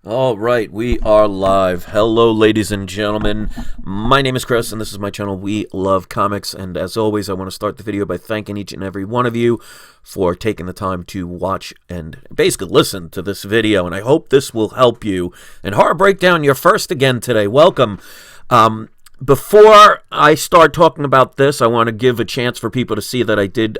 All right, we are live. Hello, ladies and gentlemen. My name is Chris, and this is my channel, We Love Comics. And as always, I want to start the video by thanking each and every one of you for taking the time to watch and basically listen to this video. And I hope this will help you. And Horror Breakdown, you're first again today. Welcome. Before I start talking about this, I want to give a chance for people to see that I did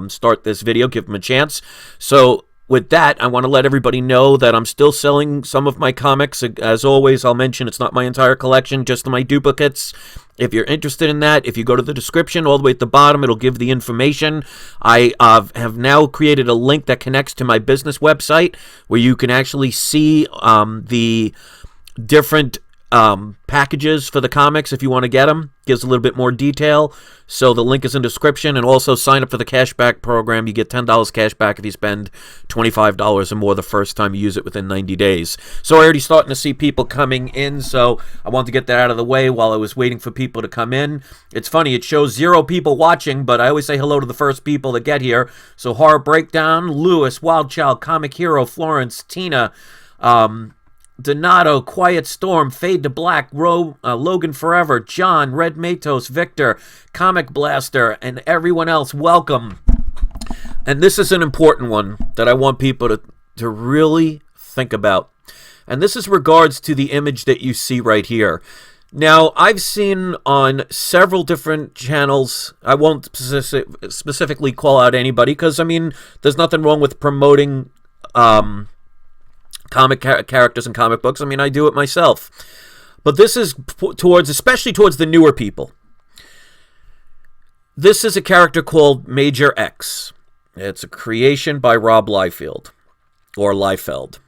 start this video. Give them a chance. So with that, I want to let everybody know that I'm still selling some of my comics. As always, I'll mention it's not my entire collection, just my duplicates. If you're interested in that, if you go to the description all the way at the bottom, it'll give the information. I have now created a link that connects to my business website where you can actually see the different packages for the comics if you want to get them. Gives a little bit more detail. So the link is in the description, and also sign up for the cashback program. You get $10 cash back if you spend $25 or more the first time you use it within 90 days. So I already starting to see people coming in, so I want to get that out of the way while I was waiting for people to come in. It's funny, it shows 0 people watching, but I always say hello to the first people that get here. So Horror Breakdown, Lewis, Wild Child, Comic Hero, Florence, Tina, Donato, Quiet Storm, Fade to Black, Logan Forever, John, Red Matos, Victor, Comic Blaster, and everyone else, welcome. And this is an important one that I want people to really think about. And this is regards to the image that you see right here. Now, I've seen on several different channels, I won't specifically call out anybody, because, I mean, there's nothing wrong with promoting comic characters and comic books. I mean, I do it myself. But this is especially towards the newer people. This is a character called Major X. It's a creation by Rob Liefeld, or Liefeld.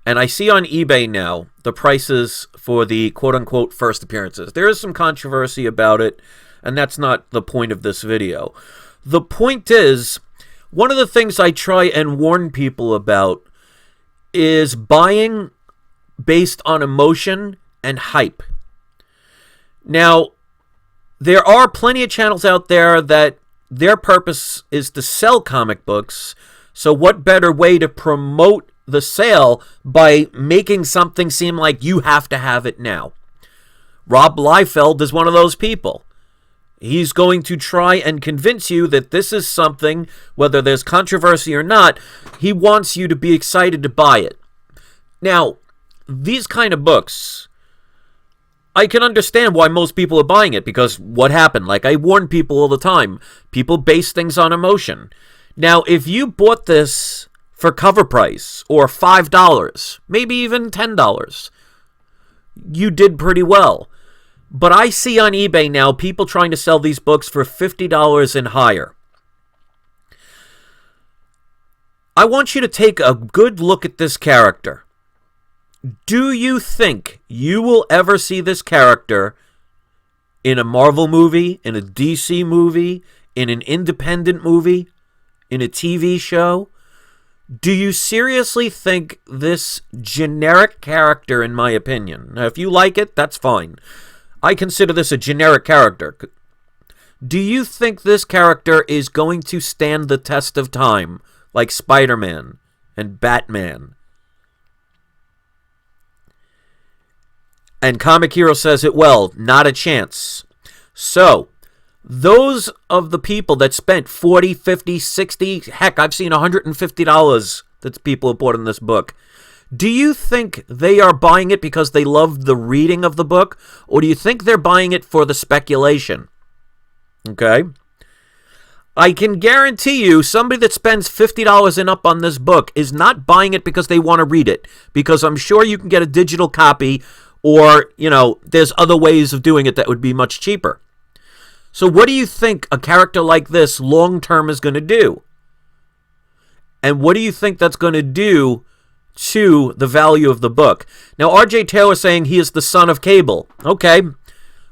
And I see on eBay now the prices for the quote-unquote first appearances. There is some controversy about it, and that's not the point of this video. The point is, one of the things I try and warn people about is buying based on emotion and hype. Now, there are plenty of channels out there that their purpose is to sell comic books, so what better way to promote the sale by making something seem like you have to have it now? Rob Liefeld is one of those people. He's going to try and convince you that this is something, whether there's controversy or not, he wants you to be excited to buy it. Now, these kind of books, I can understand why most people are buying it, because what happened? Like I warn people all the time, people base things on emotion. Now, if you bought this for cover price, or $5, maybe even $10, you did pretty well. But I see on eBay now people trying to sell these books for $50 and higher. I want you to take a good look at this character. Do you think you will ever see this character in a Marvel movie, in a DC movie, in an independent movie, in a TV show? Do you seriously think this generic character, in my opinion, now if you like it, that's fine. I consider this a generic character. Do you think this character is going to stand the test of time like Spider-Man and Batman? And Comic Hero says it well, not a chance. So, those of the people that spent $40, $50, $60, heck, I've seen $150 that people have bought in this book. Do you think they are buying it because they love the reading of the book? Or do you think they're buying it for the speculation? Okay? I can guarantee you somebody that spends $50 and up on this book is not buying it because they want to read it. Because I'm sure you can get a digital copy, or, you know, there's other ways of doing it that would be much cheaper. So what do you think a character like this long-term is going to do? And what do you think that's going to do to the value of the book? Now, R.J. Taylor saying he is the son of Cable. Okay.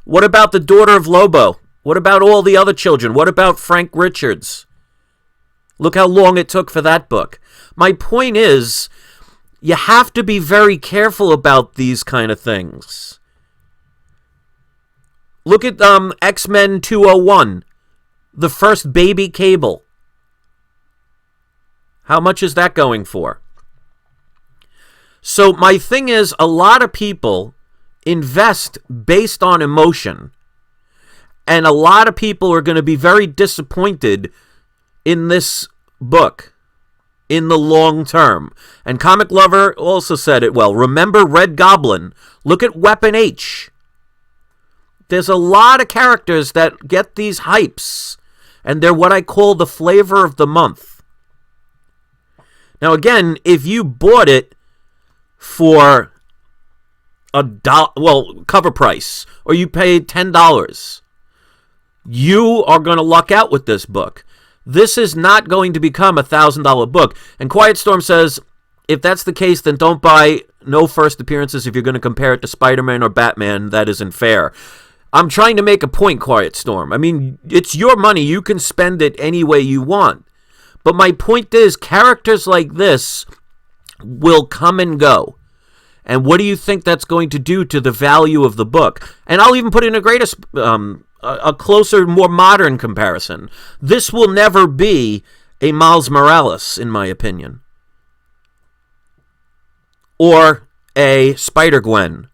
What about the daughter of Lobo? What about all the other children? What about Frank Richards? Look how long it took for that book. My point is, you have to be very careful about these kind of things. Look at X-Men 201, the first baby Cable. How much is that going for? So my thing is, a lot of people invest based on emotion. And a lot of people are going to be very disappointed in this book in the long term. And Comic Lover also said it well. Remember Red Goblin. Look at Weapon H. There's a lot of characters that get these hypes, and they're what I call the flavor of the month. Now, again, if you bought it for cover price, or you paid $10, you are going to luck out with this book. This is not going to become a $1,000 book. And Quiet Storm says, if that's the case, then don't buy no first appearances if you're going to compare it to Spider-Man or Batman. That isn't fair. I'm trying to make a point, Quiet Storm. I mean, it's your money. You can spend it any way you want. But my point is, characters like this will come and go. And what do you think that's going to do to the value of the book? And I'll even put in a closer, more modern comparison. This will never be a Miles Morales, in my opinion. Or a Spider-Gwen.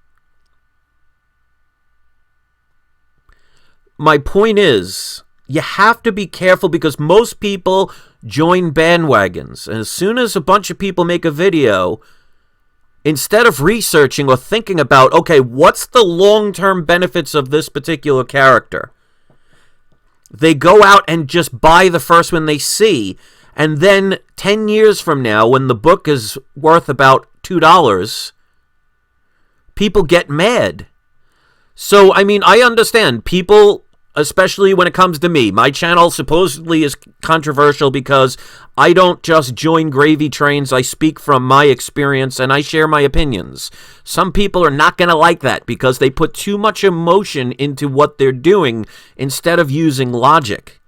My point is, you have to be careful because most people join bandwagons. And as soon as a bunch of people make a video, instead of researching or thinking about, okay, what's the long-term benefits of this particular character, they go out and just buy the first one they see. And then 10 years from now, when the book is worth about $2, people get mad. So, I mean, I understand people, especially when it comes to me. My channel supposedly is controversial because I don't just join gravy trains. I speak from my experience and I share my opinions. Some people are not going to like that because they put too much emotion into what they're doing instead of using logic.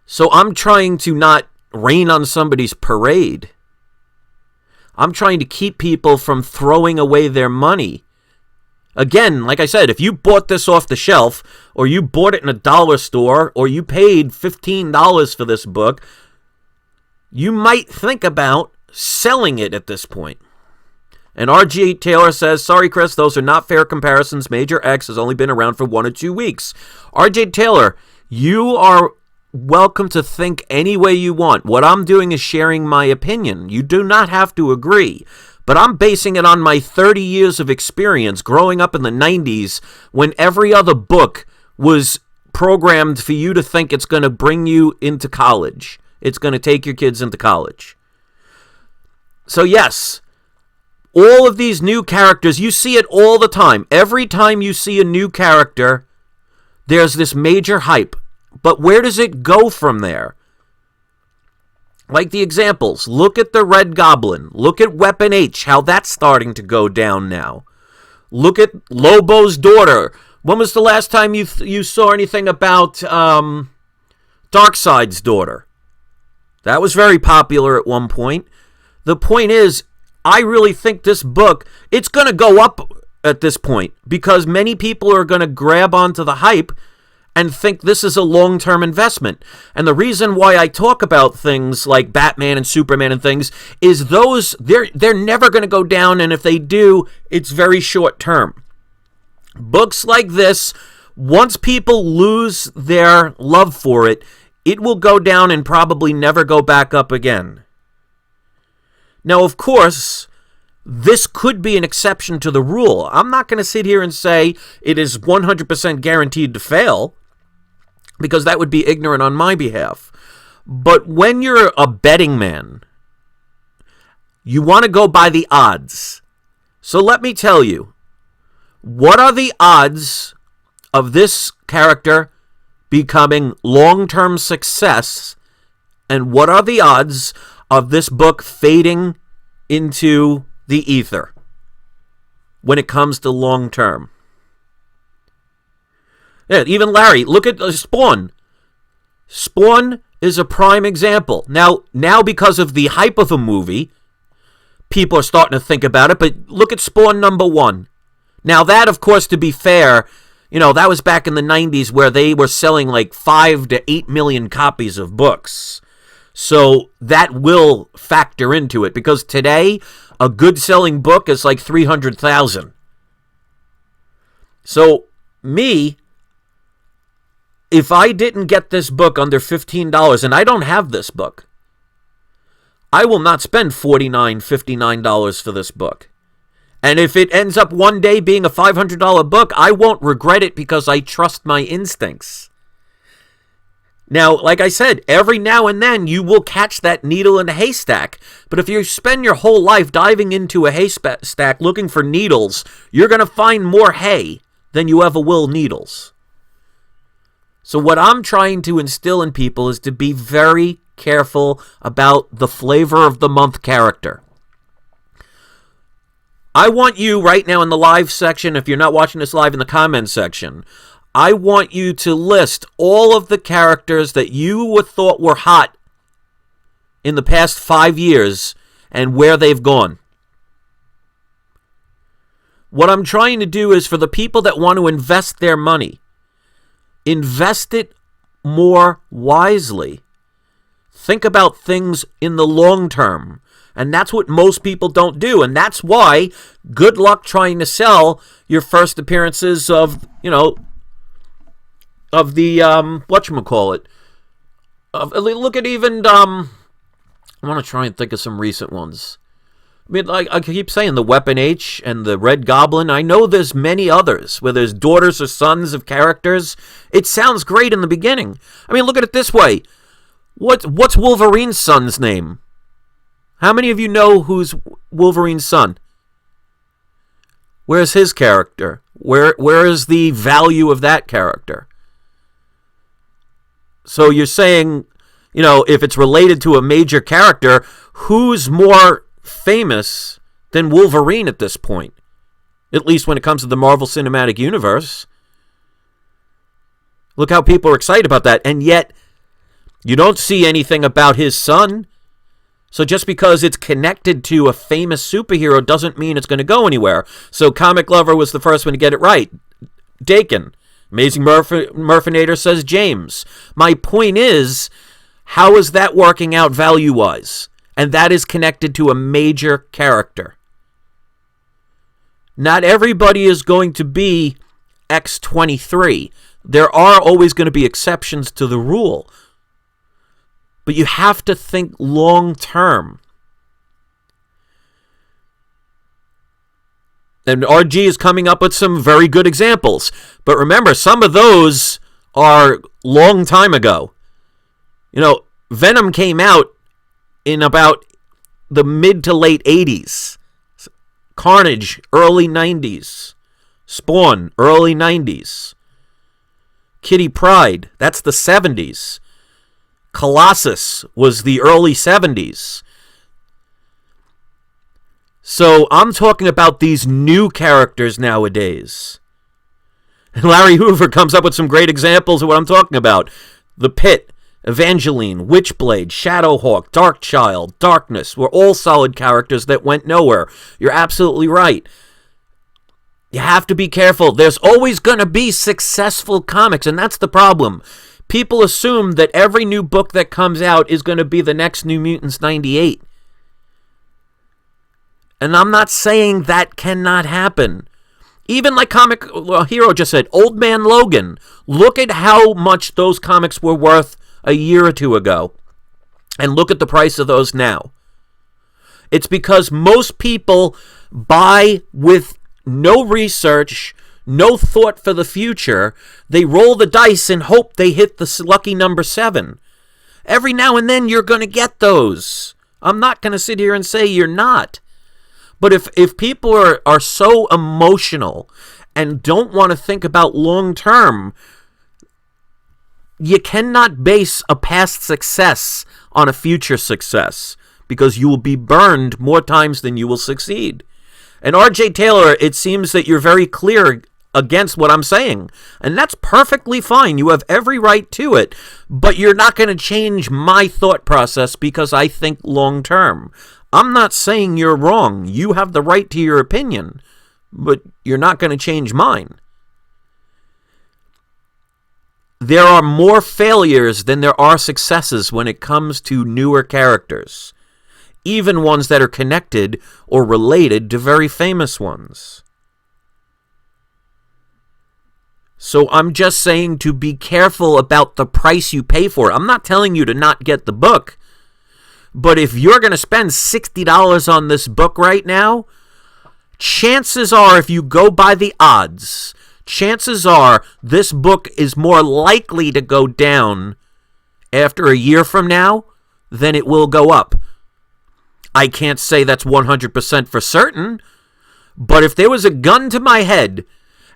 So I'm trying to not rain on somebody's parade. I'm trying to keep people from throwing away their money. Again, like I said, if you bought this off the shelf, or you bought it in a dollar store, or you paid $15 for this book, you might think about selling it at this point. And R.G. Taylor says, sorry, Chris, those are not fair comparisons. Major X has only been around for 1 or 2 weeks. R.J. Taylor, you are welcome to think any way you want. What I'm doing is sharing my opinion. You do not have to agree. But I'm basing it on my 30 years of experience growing up in the 90s when every other book was programmed for you to think it's going to bring you into college. It's going to take your kids into college. So yes, all of these new characters, you see it all the time. Every time you see a new character, there's this major hype. But where does it go from there? Like the examples, look at the Red Goblin. Look at Weapon H, how that's starting to go down now. Look at Lobo's daughter. When was the last time you saw anything about Darkseid's daughter? That was very popular at one point. The point is, I really think this book, it's going to go up at this point because many people are going to grab onto the hype and think this is a long-term investment. And the reason why I talk about things like Batman and Superman and things is they're never going to go down, and if they do, it's very short-term. Books like this, once people lose their love for it, it will go down and probably never go back up again. Now, of course, this could be an exception to the rule. I'm not going to sit here and say it is 100% guaranteed to fail, because that would be ignorant on my behalf. But when you're a betting man, you want to go by the odds. So let me tell you, what are the odds of this character becoming long-term success, and what are the odds of this book fading into the ether when it comes to long-term? Yeah, even Larry, look at Spawn. Spawn is a prime example. Now because of the hype of a movie, people are starting to think about it, but look at Spawn #1. Now that, of course, to be fair, that was back in the 90s where they were selling like 5 to 8 million copies of books. So that will factor into it, because today a good selling book is like 300,000. So me, if I didn't get this book under $15, and I don't have this book, I will not spend $49, $59 for this book. And if it ends up one day being a $500 book, I won't regret it because I trust my instincts. Now, like I said, every now and then you will catch that needle in a haystack. But if you spend your whole life diving into a haystack looking for needles, you're going to find more hay than you ever will needles. So what I'm trying to instill in people is to be very careful about the flavor of the month character. I want you right now in the live section, if you're not watching this live, in the comments section, I want you to list all of the characters that you thought were hot in the past 5 years and where they've gone. What I'm trying to do is, for the people that want to invest their money, invest it more wisely. Think about things in the long term. And that's what most people don't do. And that's why good luck trying to sell your first appearances of, of the, whatchamacallit. Look at even, I want to try and think of some recent ones. I mean, I keep saying the Weapon H and the Red Goblin. I know there's many others where there's daughters or sons of characters. It sounds great in the beginning. I mean, look at it this way. What's Wolverine's son's name? How many of you know who's Wolverine's son? Where's his character? Where is the value of that character? So you're saying, if it's related to a major character, who's more famous than Wolverine at this point? At least when it comes to the Marvel Cinematic Universe. Look how people are excited about that. And yet, you don't see anything about his son. So just because it's connected to a famous superhero doesn't mean it's going to go anywhere. So Comic Lover was the first one to get it right. Dakin. Amazing Murfinator says James. My point is, how is that working out value-wise? And that is connected to a major character. Not everybody is going to be X-23. There are always going to be exceptions to the rule. But you have to think long term. And RG is coming up with some very good examples. But remember, some of those are long time ago. Venom came out in about the mid to late 80s. Carnage, early 90s. Spawn, early 90s. Kitty Pryde, that's the 70s. Colossus was the early 70s. So I'm talking about these new characters nowadays. And Larry Hoover comes up with some great examples of what I'm talking about. The Pit, Evangeline, Witchblade, Shadowhawk, Darkchild, Darkness were all solid characters that went nowhere. You're absolutely right. You have to be careful. There's always going to be successful comics, and that's the problem. People assume that every new book that comes out is going to be the next New Mutants 98. And I'm not saying that cannot happen. Even like Hero just said, Old Man Logan. Look at how much those comics were worth a year or two ago. And look at the price of those now. It's because most people buy with no research, no thought for the future. They roll the dice and hope they hit the lucky number 7. Every now and then you're going to get those. I'm not going to sit here and say you're not. But if people are so emotional and don't want to think about long term, you cannot base a past success on a future success, because you will be burned more times than you will succeed. And R.J. Taylor, it seems that you're very clear against what I'm saying. And that's perfectly fine. You have every right to it. But you're not going to change my thought process because I think long term. I'm not saying you're wrong. You have the right to your opinion. But you're not going to change mine. there are more failures than there are successes when it comes to newer characters, even ones that are connected or related to very famous ones. So I'm just saying to be careful about the price you pay for it. I'm not telling you to not get the book, but if you're going to spend $60 on this book right now, chances are, if you go by the odds, chances are this book is more likely to go down after a year from now than it will go up. I can't say that's 100% for certain, but if there was a gun to my head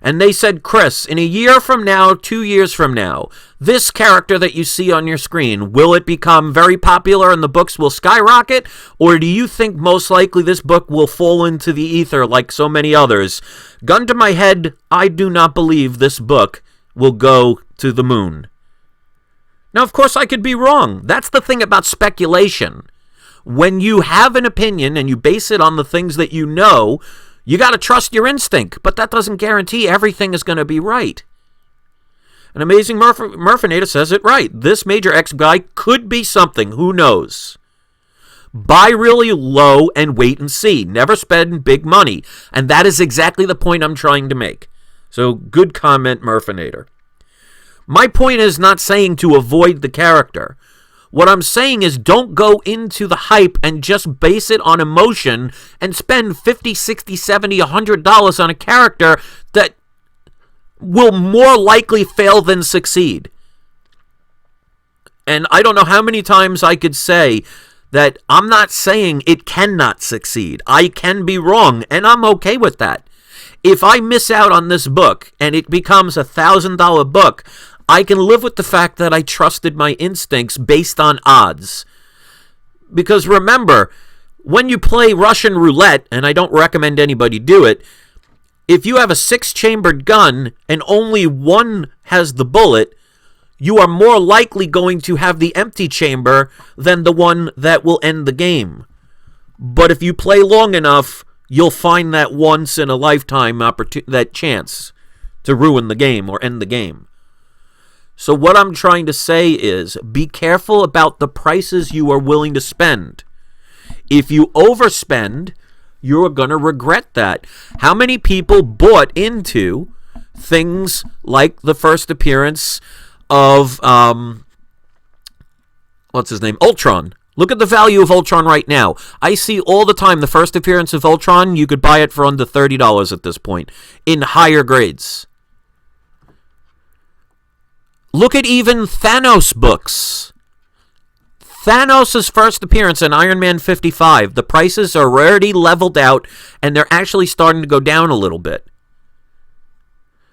and they said, Chris, in a year from now, 2 years from now, this character that you see on your screen, will it become very popular and the books will skyrocket? Or do you think most likely this book will fall into the ether like so many others? Gun to my head, I do not believe this book will go to the moon. Now, of course, I could be wrong. That's the thing about speculation. When you have an opinion and you base it on the things that you know, you got to trust your instinct, but that doesn't guarantee everything is going to be right. An Amazing Murfinator says it right. This Major X guy could be something. Who knows? Buy really low and wait and see. Never spend big money. And that is exactly the point I'm trying to make. So, good comment, Murfinator. My point is not saying to avoid the character. What I'm saying is don't go into the hype and just base it on emotion and spend $50, $60, $70, $100 on a character that will more likely fail than succeed. And I don't know how many times I could say that I'm not saying it cannot succeed. I can be wrong, and I'm okay with that. If I miss out on this book and it becomes a $1,000 book, I can live with the fact that I trusted my instincts based on odds. Because remember, when you play Russian roulette, and I don't recommend anybody do it, if you have a 6-chambered gun and only one has the bullet, you are more likely going to have the empty chamber than the one that will end the game. But if you play long enough, you'll find that once in a lifetime that chance to ruin the game or end the game. So what I'm trying to say is be careful about the prices you are willing to spend. If you overspend, you're going to regret that. How many people bought into things like the first appearance of, Ultron? Look at the value of Ultron right now. I see all the time the first appearance of Ultron, you could buy it for under $30 at this point in higher grades. Look at even Thanos books. Thanos' first appearance in Iron Man 55. The prices are already leveled out, and they're actually starting to go down a little bit.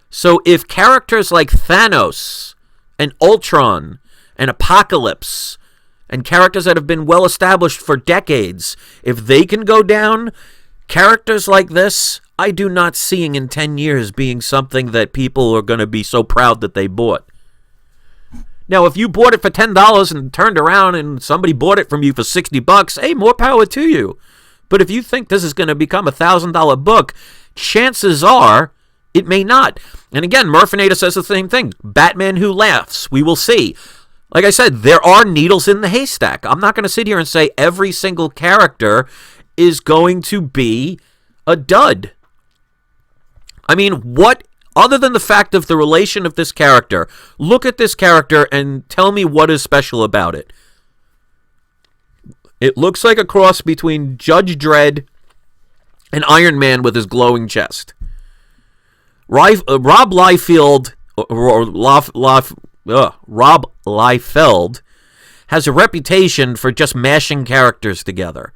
So if characters like Thanos and Ultron and Apocalypse and characters that have been well established for decades, if they can go down, characters like this, I do not seeing in 10 years being something that people are going to be so proud that they bought. Now, if you bought it for $10 and turned around and somebody bought it from you for $60, hey, more power to you. But if you think this is going to become a $1,000 book, chances are it may not. And again, Murfinator says the same thing. Batman Who Laughs. We will see. Like I said, there are needles in the haystack. I'm not going to sit here and say every single character is going to be a dud. I mean, what, other than the fact of the relation of this character, look at this character and tell me what is special about it. It looks like a cross between Judge Dredd and Iron Man with his glowing chest. Rob Liefeld, Rob Liefeld has a reputation for just mashing characters together.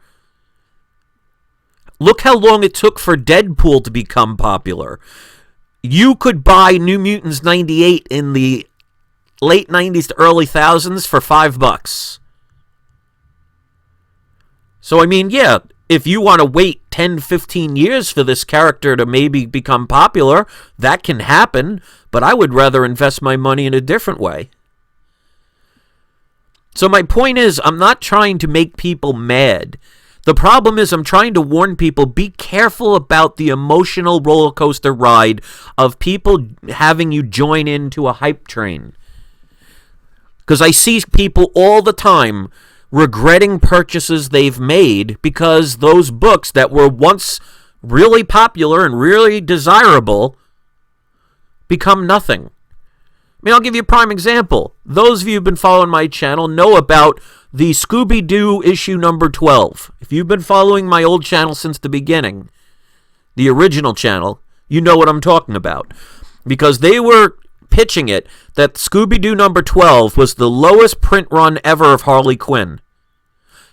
Look how long it took for Deadpool to become popular. You could buy New Mutants 98 in the late 90s to early thousands for $5. So, I mean, yeah, if you want to wait 10, 15 years for this character to maybe become popular, that can happen, but I would rather invest my money in a different way. So my point is, I'm not trying to make people mad. The problem is I'm trying to warn people, be careful about the emotional roller coaster ride of people having you join into a hype train. Because I see people all the time regretting purchases they've made because those books that were once really popular and really desirable become nothing. I mean, I'll give you a prime example. Those of you who've been following my channel know about the Scooby-Doo issue number 12. If you've been following my old channel since the beginning, the original channel, you know what I'm talking about. Because they were pitching it that Scooby-Doo number 12 was the lowest print run ever of Harley Quinn.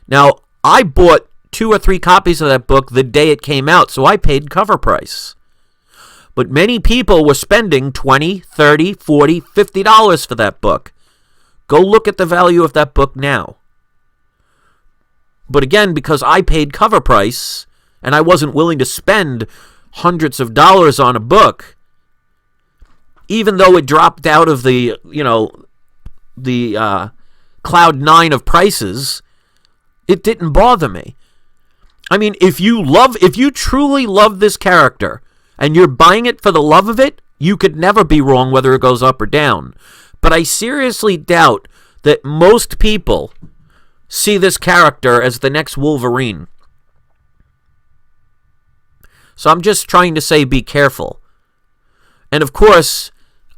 Now, I bought 2 or 3 copies of that book the day it came out, so I paid cover price. But many people were spending $20, $30, $40, $50 for that book. Go look at the value of that book now. But again, because I paid cover price, and I wasn't willing to spend hundreds of dollars on a book, even though it dropped out of the cloud 9 of prices, it didn't bother me. I mean, if you truly love this character and you're buying it for the love of it, you could never be wrong whether it goes up or down. But I seriously doubt that most people see this character as the next Wolverine. So I'm just trying to say be careful. And of course,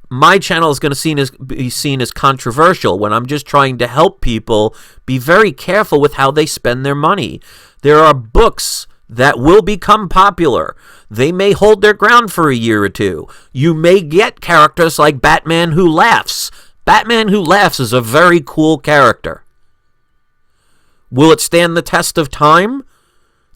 my channel is going to be seen as controversial when I'm just trying to help people be very careful with how they spend their money. There are books that will become popular. They may hold their ground for a year or two. You may get characters like Batman Who Laughs. Batman Who Laughs is a very cool character. Will it stand the test of time?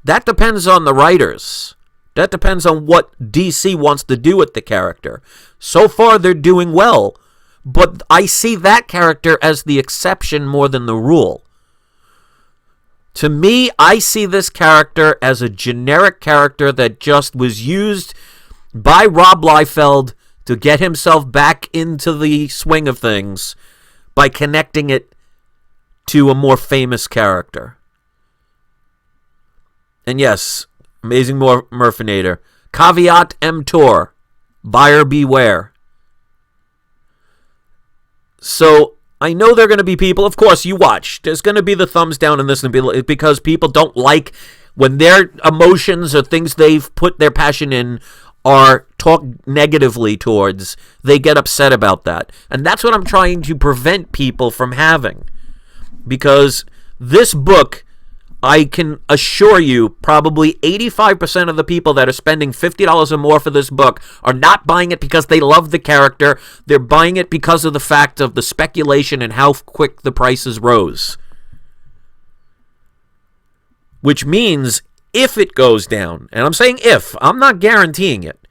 That depends on the writers. That depends on what DC wants to do with the character. So far, they're doing well, but I see that character as the exception more than the rule. To me, I see this character as a generic character that just was used by Rob Liefeld to get himself back into the swing of things by connecting it to a more famous character. And yes, Amazing Murfinator. Caveat emptor. Buyer beware. So, I know there are going to be people, of course, you watch. There's going to be the thumbs down in this because people don't like when their emotions or things they've put their passion in are talked negatively towards. They get upset about that. And that's what I'm trying to prevent people from having. Because this book, I can assure you, probably 85% of the people that are spending $50 or more for this book are not buying it because they love the character. They're buying it because of the fact of the speculation and how quick the prices rose. Which means if it goes down, and I'm saying if, I'm not guaranteeing it,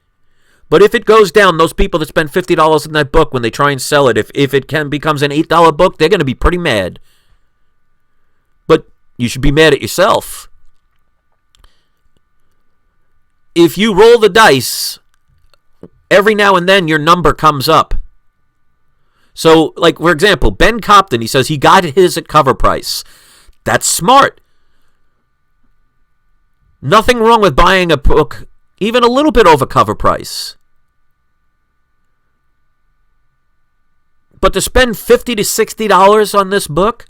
but if it goes down, those people that spend $50 in that book when they try and sell it, if it becomes an $8 book, they're going to be pretty mad. But you should be mad at yourself. If you roll the dice, every now and then your number comes up. So, like, for example, Ben Copton, he says he got his at cover price. That's smart. Nothing wrong with buying a book even a little bit over cover price. But to spend $50 to $60 on this book,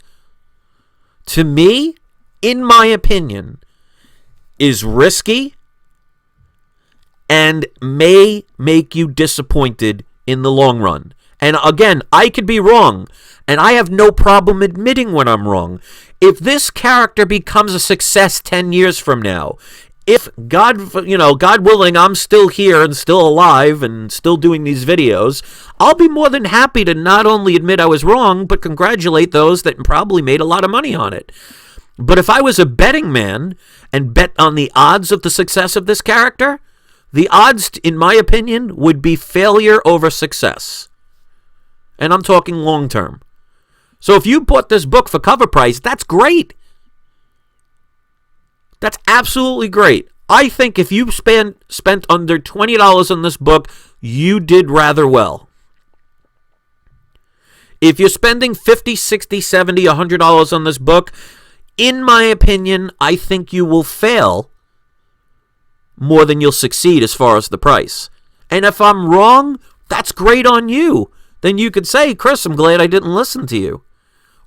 to me, in my opinion, is risky and may make you disappointed in the long run. And again, I could be wrong, and I have no problem admitting when I'm wrong. If this character becomes a success 10 years from now, if God willing, I'm still here and still alive and still doing these videos, I'll be more than happy to not only admit I was wrong, but congratulate those that probably made a lot of money on it. But if I was a betting man and bet on the odds of the success of this character, the odds, in my opinion, would be failure over success. And I'm talking long term. So if you bought this book for cover price, that's great. That's absolutely great. I think if you spent under $20 on this book, you did rather well. If you're spending $50, $60, $70, $100 on this book, in my opinion, I think you will fail more than you'll succeed as far as the price. And if I'm wrong, that's great on you. Then you could say, Chris, I'm glad I didn't listen to you.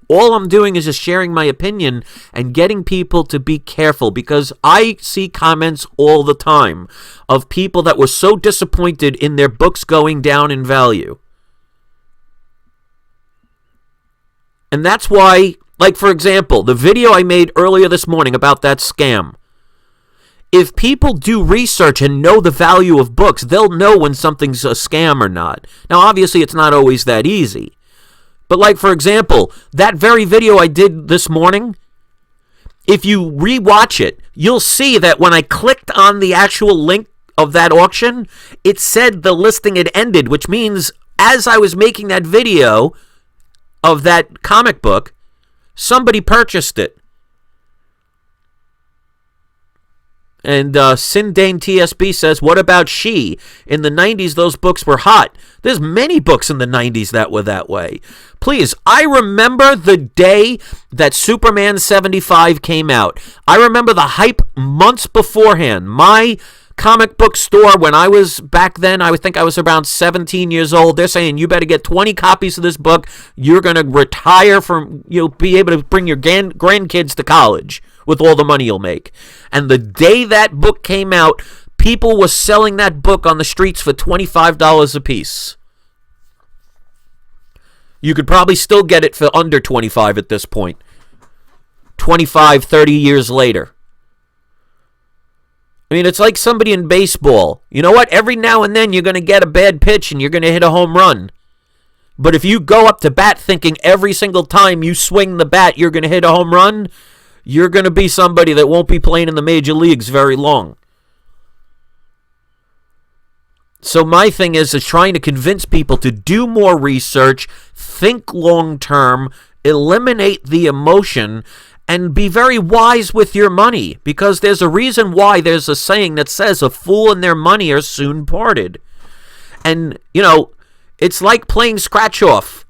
All I'm doing is just sharing my opinion and getting people to be careful, because I see comments all the time of people that were so disappointed in their books going down in value. And that's why, like, for example, the video I made earlier this morning about that scam. If people do research and know the value of books, they'll know when something's a scam or not. Now, obviously, it's not always that easy. But, like, for example, that very video I did this morning, if you rewatch it, you'll see that when I clicked on the actual link of that auction, it said the listing had ended, which means as I was making that video of that comic book, somebody purchased it. And Sindane TSB says, what about She? In the 90s, those books were hot. There's many books in the 90s that were that way. Please, I remember the day that Superman 75 came out. I remember the hype months beforehand. My comic book store, when I was back then, I would think I was around 17 years old. They're saying, you better get 20 copies of this book. You're going to retire from, you'll be able to bring your grandkids to college with all the money you'll make. And the day that book came out, people were selling that book on the streets for $25 a piece. You could probably still get it for under $25 at this point. 25, 30 years later. I mean, it's like somebody in baseball. You know what? Every now and then you're going to get a bad pitch and you're going to hit a home run. But if you go up to bat thinking every single time you swing the bat you're going to hit a home run, you're going to be somebody that won't be playing in the major leagues very long. So my thing is trying to convince people to do more research, think long term, eliminate the emotion, and be very wise with your money. Because there's a reason why there's a saying that says a fool and their money are soon parted. And, you know, it's like playing scratch off.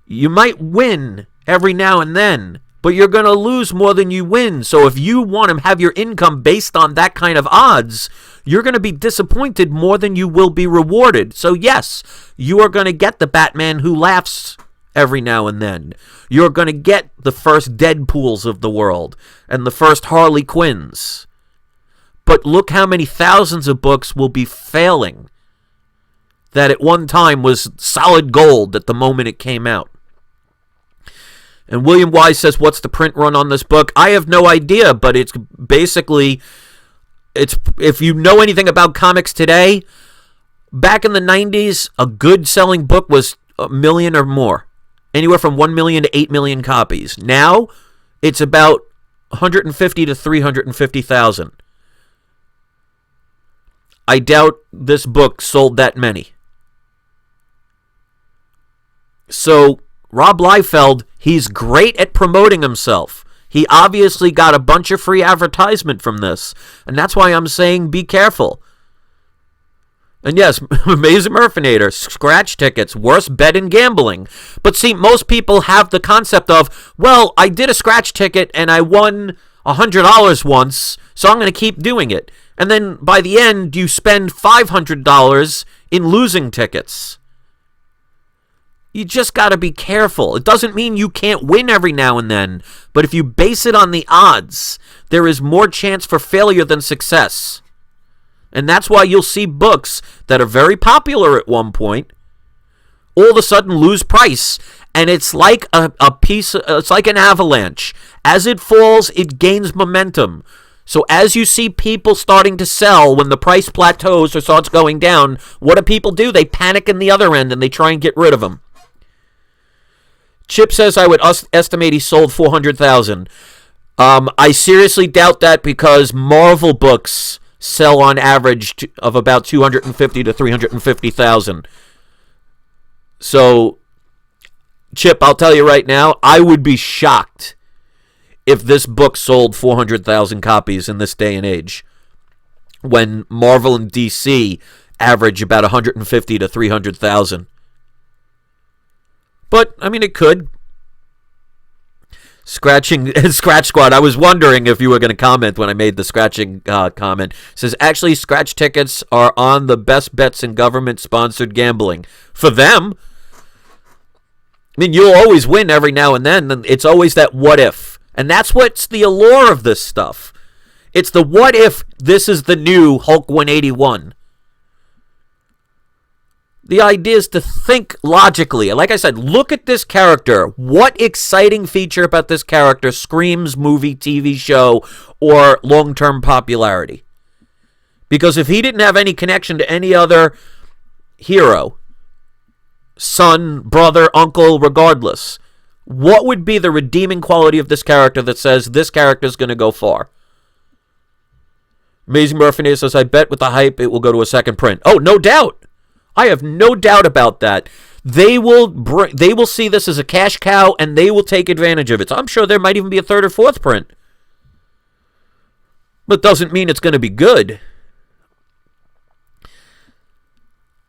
You might win every now and then, but you're going to lose more than you win. So if you want to have your income based on that kind of odds, you're going to be disappointed more than you will be rewarded. So yes, you are going to get the Batman who laughs every now and then. You're going to get the first Deadpools of the world and the first Harley Quinns. But look how many thousands of books will be failing that at one time was solid gold at the moment it came out. And William Wise says, what's the print run on this book? I have no idea, but it's basically, if you know anything about comics today, back in the 90s, a good selling book was 1 million or more. Anywhere from 1 million to 8 million copies. Now, it's about 150 to 350,000. I doubt this book sold that many. So, Rob Liefeld, he's great at promoting himself. He obviously got a bunch of free advertisement from this. And that's why I'm saying be careful. And yes, Amazing Murphinator, scratch tickets, worst bet in gambling. But see, most people have the concept of, well, I did a scratch ticket and I won $100 once, so I'm going to keep doing it. And then by the end, you spend $500 in losing tickets. You just got to be careful. It doesn't mean you can't win every now and then, but if you base it on the odds, there is more chance for failure than success. And that's why you'll see books that are very popular at one point all of a sudden lose price. And it's like it's like an avalanche. As it falls, it gains momentum. So as you see people starting to sell when the price plateaus or starts going down, what do people do? They panic in the other end and they try and get rid of them. Chip says I would estimate he sold 400,000. I seriously doubt that because Marvel books sell on average of about 250 to 350,000. So, Chip, I'll tell you right now, I would be shocked if this book sold 400,000 copies in this day and age, when Marvel and DC average about 150 to 300,000. But, I mean, it could. Scratch Squad, I was wondering if you were going to comment when I made the scratching comment. It says, actually, scratch tickets are on the best bets in government-sponsored gambling. For them. I mean, you'll always win every now and then. And it's always that what if. And that's what's the allure of this stuff. It's the what if this is the new Hulk 181. The idea is to think logically. Like I said, look at this character. What exciting feature about this character screams movie, TV show, or long-term popularity? Because if he didn't have any connection to any other hero, son, brother, uncle, regardless, what would be the redeeming quality of this character that says this character is going to go far? Amazing Murphy says, I bet with the hype it will go to a second print. Oh, no doubt. I have no doubt about that. They will see this as a cash cow, and they will take advantage of it. So I'm sure there might even be a third or fourth print. But doesn't mean it's going to be good.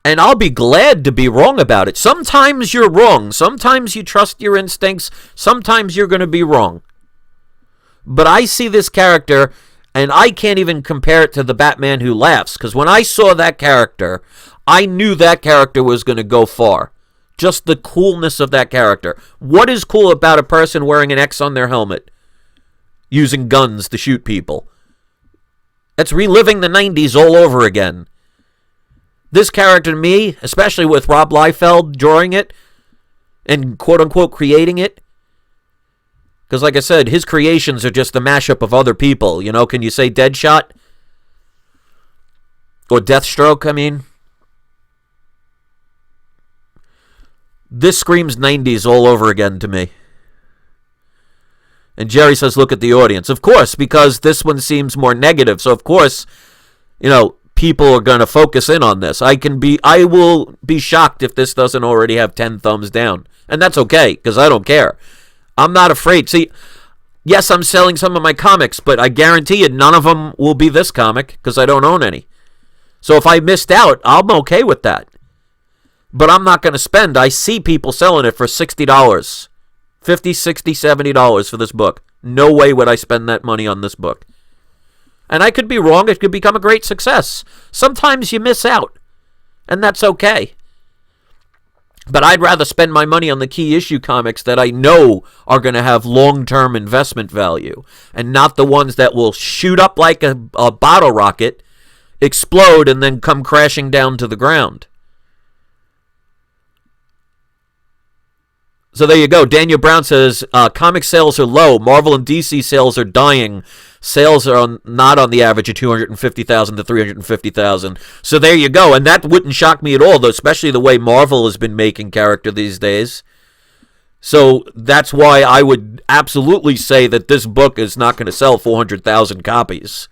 And I'll be glad to be wrong about it. Sometimes you're wrong. Sometimes you trust your instincts. Sometimes you're going to be wrong. But I see this character, and I can't even compare it to the Batman Who Laughs. Because when I saw that character, I knew that character was going to go far. Just the coolness of that character. What is cool about a person wearing an X on their helmet? Using guns to shoot people. That's reliving the 90s all over again. This character to me, especially with Rob Liefeld drawing it and quote-unquote creating it, because like I said, his creations are just a mashup of other people. You know, can you say Deadshot? Or Deathstroke, I mean. This screams 90s all over again to me. And Jerry says, look at the audience. Of course, because this one seems more negative. So, of course, you know, people are going to focus in on this. I will be shocked if this doesn't already have 10 thumbs down. And that's okay, because I don't care. I'm not afraid. See, yes, I'm selling some of my comics, but I guarantee you none of them will be this comic, because I don't own any. So if I missed out, I'm okay with that. But I'm not going to spend. I see people selling it for $60. $50, $60, $70 for this book. No way would I spend that money on this book. And I could be wrong. It could become a great success. Sometimes you miss out. And that's okay. But I'd rather spend my money on the key issue comics that I know are going to have long-term investment value. And not the ones that will shoot up like a bottle rocket, explode, and then come crashing down to the ground. So there you go. Daniel Brown says, comic sales are low. Marvel and DC sales are dying. Sales are not on the average of 250,000 to 350,000. So there you go. And that wouldn't shock me at all, though, especially the way Marvel has been making character these days. So that's why I would absolutely say that this book is not going to sell 400,000 copies.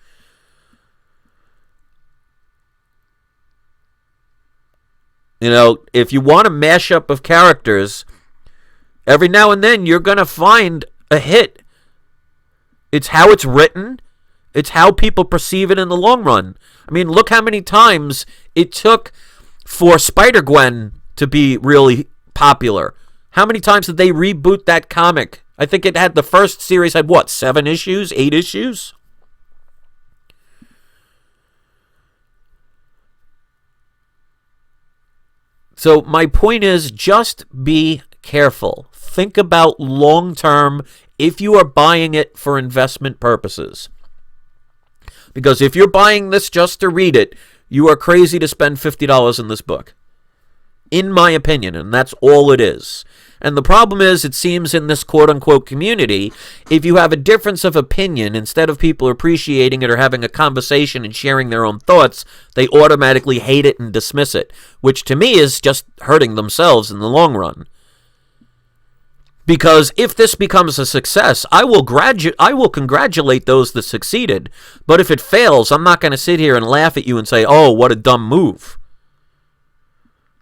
You know, if you want a mashup of characters, every now and then you're going to find a hit. It's how it's written. It's how people perceive it in the long run. I mean, look how many times it took for Spider-Gwen to be really popular. How many times did they reboot that comic? I think it had the first series had what, 7 issues, 8 issues? So my point is, just be careful. Think about long-term if you are buying it for investment purposes. Because if you're buying this just to read it, you are crazy to spend $50 in this book. In my opinion, and that's all it is. And the problem is, it seems in this quote-unquote community, if you have a difference of opinion, instead of people appreciating it or having a conversation and sharing their own thoughts, they automatically hate it and dismiss it, which to me is just hurting themselves in the long run. Because if this becomes a success, I will congratulate those that succeeded. But if it fails, I'm not going to sit here and laugh at you and say, oh, what a dumb move.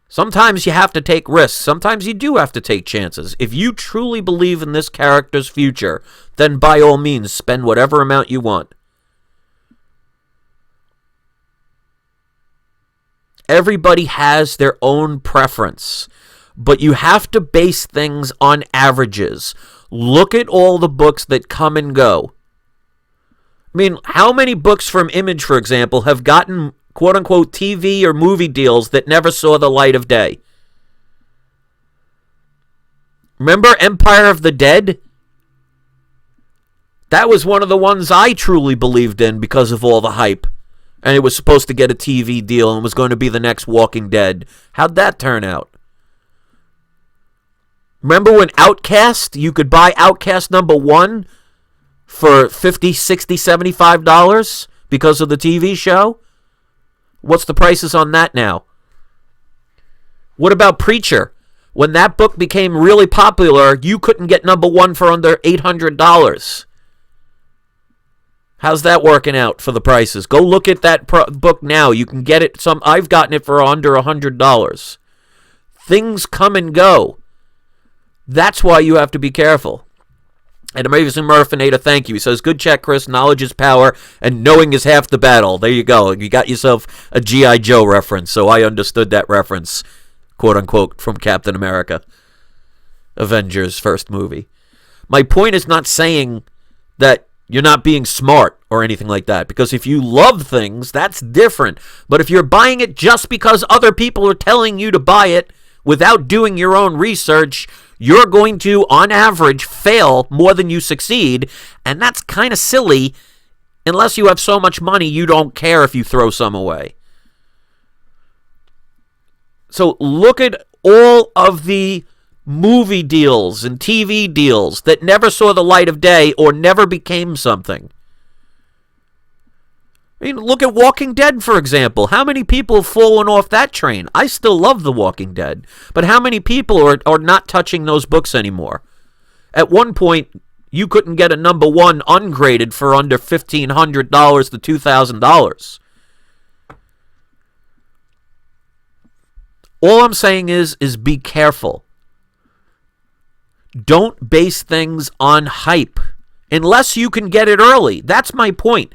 Sometimes you have to take risks. Sometimes you do have to take chances. If you truly believe in this character's future, then by all means, spend whatever amount you want. Everybody has their own preference. But you have to base things on averages. Look at all the books that come and go. I mean, how many books from Image, for example, have gotten quote-unquote TV or movie deals that never saw the light of day? Remember Empire of the Dead? That was one of the ones I truly believed in because of all the hype. And it was supposed to get a TV deal and was going to be the next Walking Dead. How'd that turn out? Remember when Outcast, you could buy Outcast #1 for $50, $60, $75 because of the TV show? What's the prices on that now? What about Preacher? When that book became really popular, you couldn't get #1 for under $800. How's that working out for the prices? Go look at that book now. You can get it. I've gotten it for under $100. Things come and go. That's why you have to be careful. And Amazing Murphinata, thank you. He says, good check, Chris. Knowledge is power, and knowing is half the battle. There you go. You got yourself a G.I. Joe reference, so I understood that reference, quote-unquote, from Captain America. Avengers' first movie. My point is not saying that you're not being smart or anything like that, because if you love things, that's different. But if you're buying it just because other people are telling you to buy it without doing your own research, you're going to, on average, fail more than you succeed, and that's kind of silly. Unless you have so much money, you don't care if you throw some away. So look at all of the movie deals and TV deals that never saw the light of day or never became something. I mean, look at Walking Dead, for example. How many people have fallen off that train? I still love The Walking Dead, but how many people are not touching those books anymore? At one point, you couldn't get a #1 ungraded for under $1,500 to $2,000. All I'm saying is be careful. Don't base things on hype unless you can get it early. That's my point.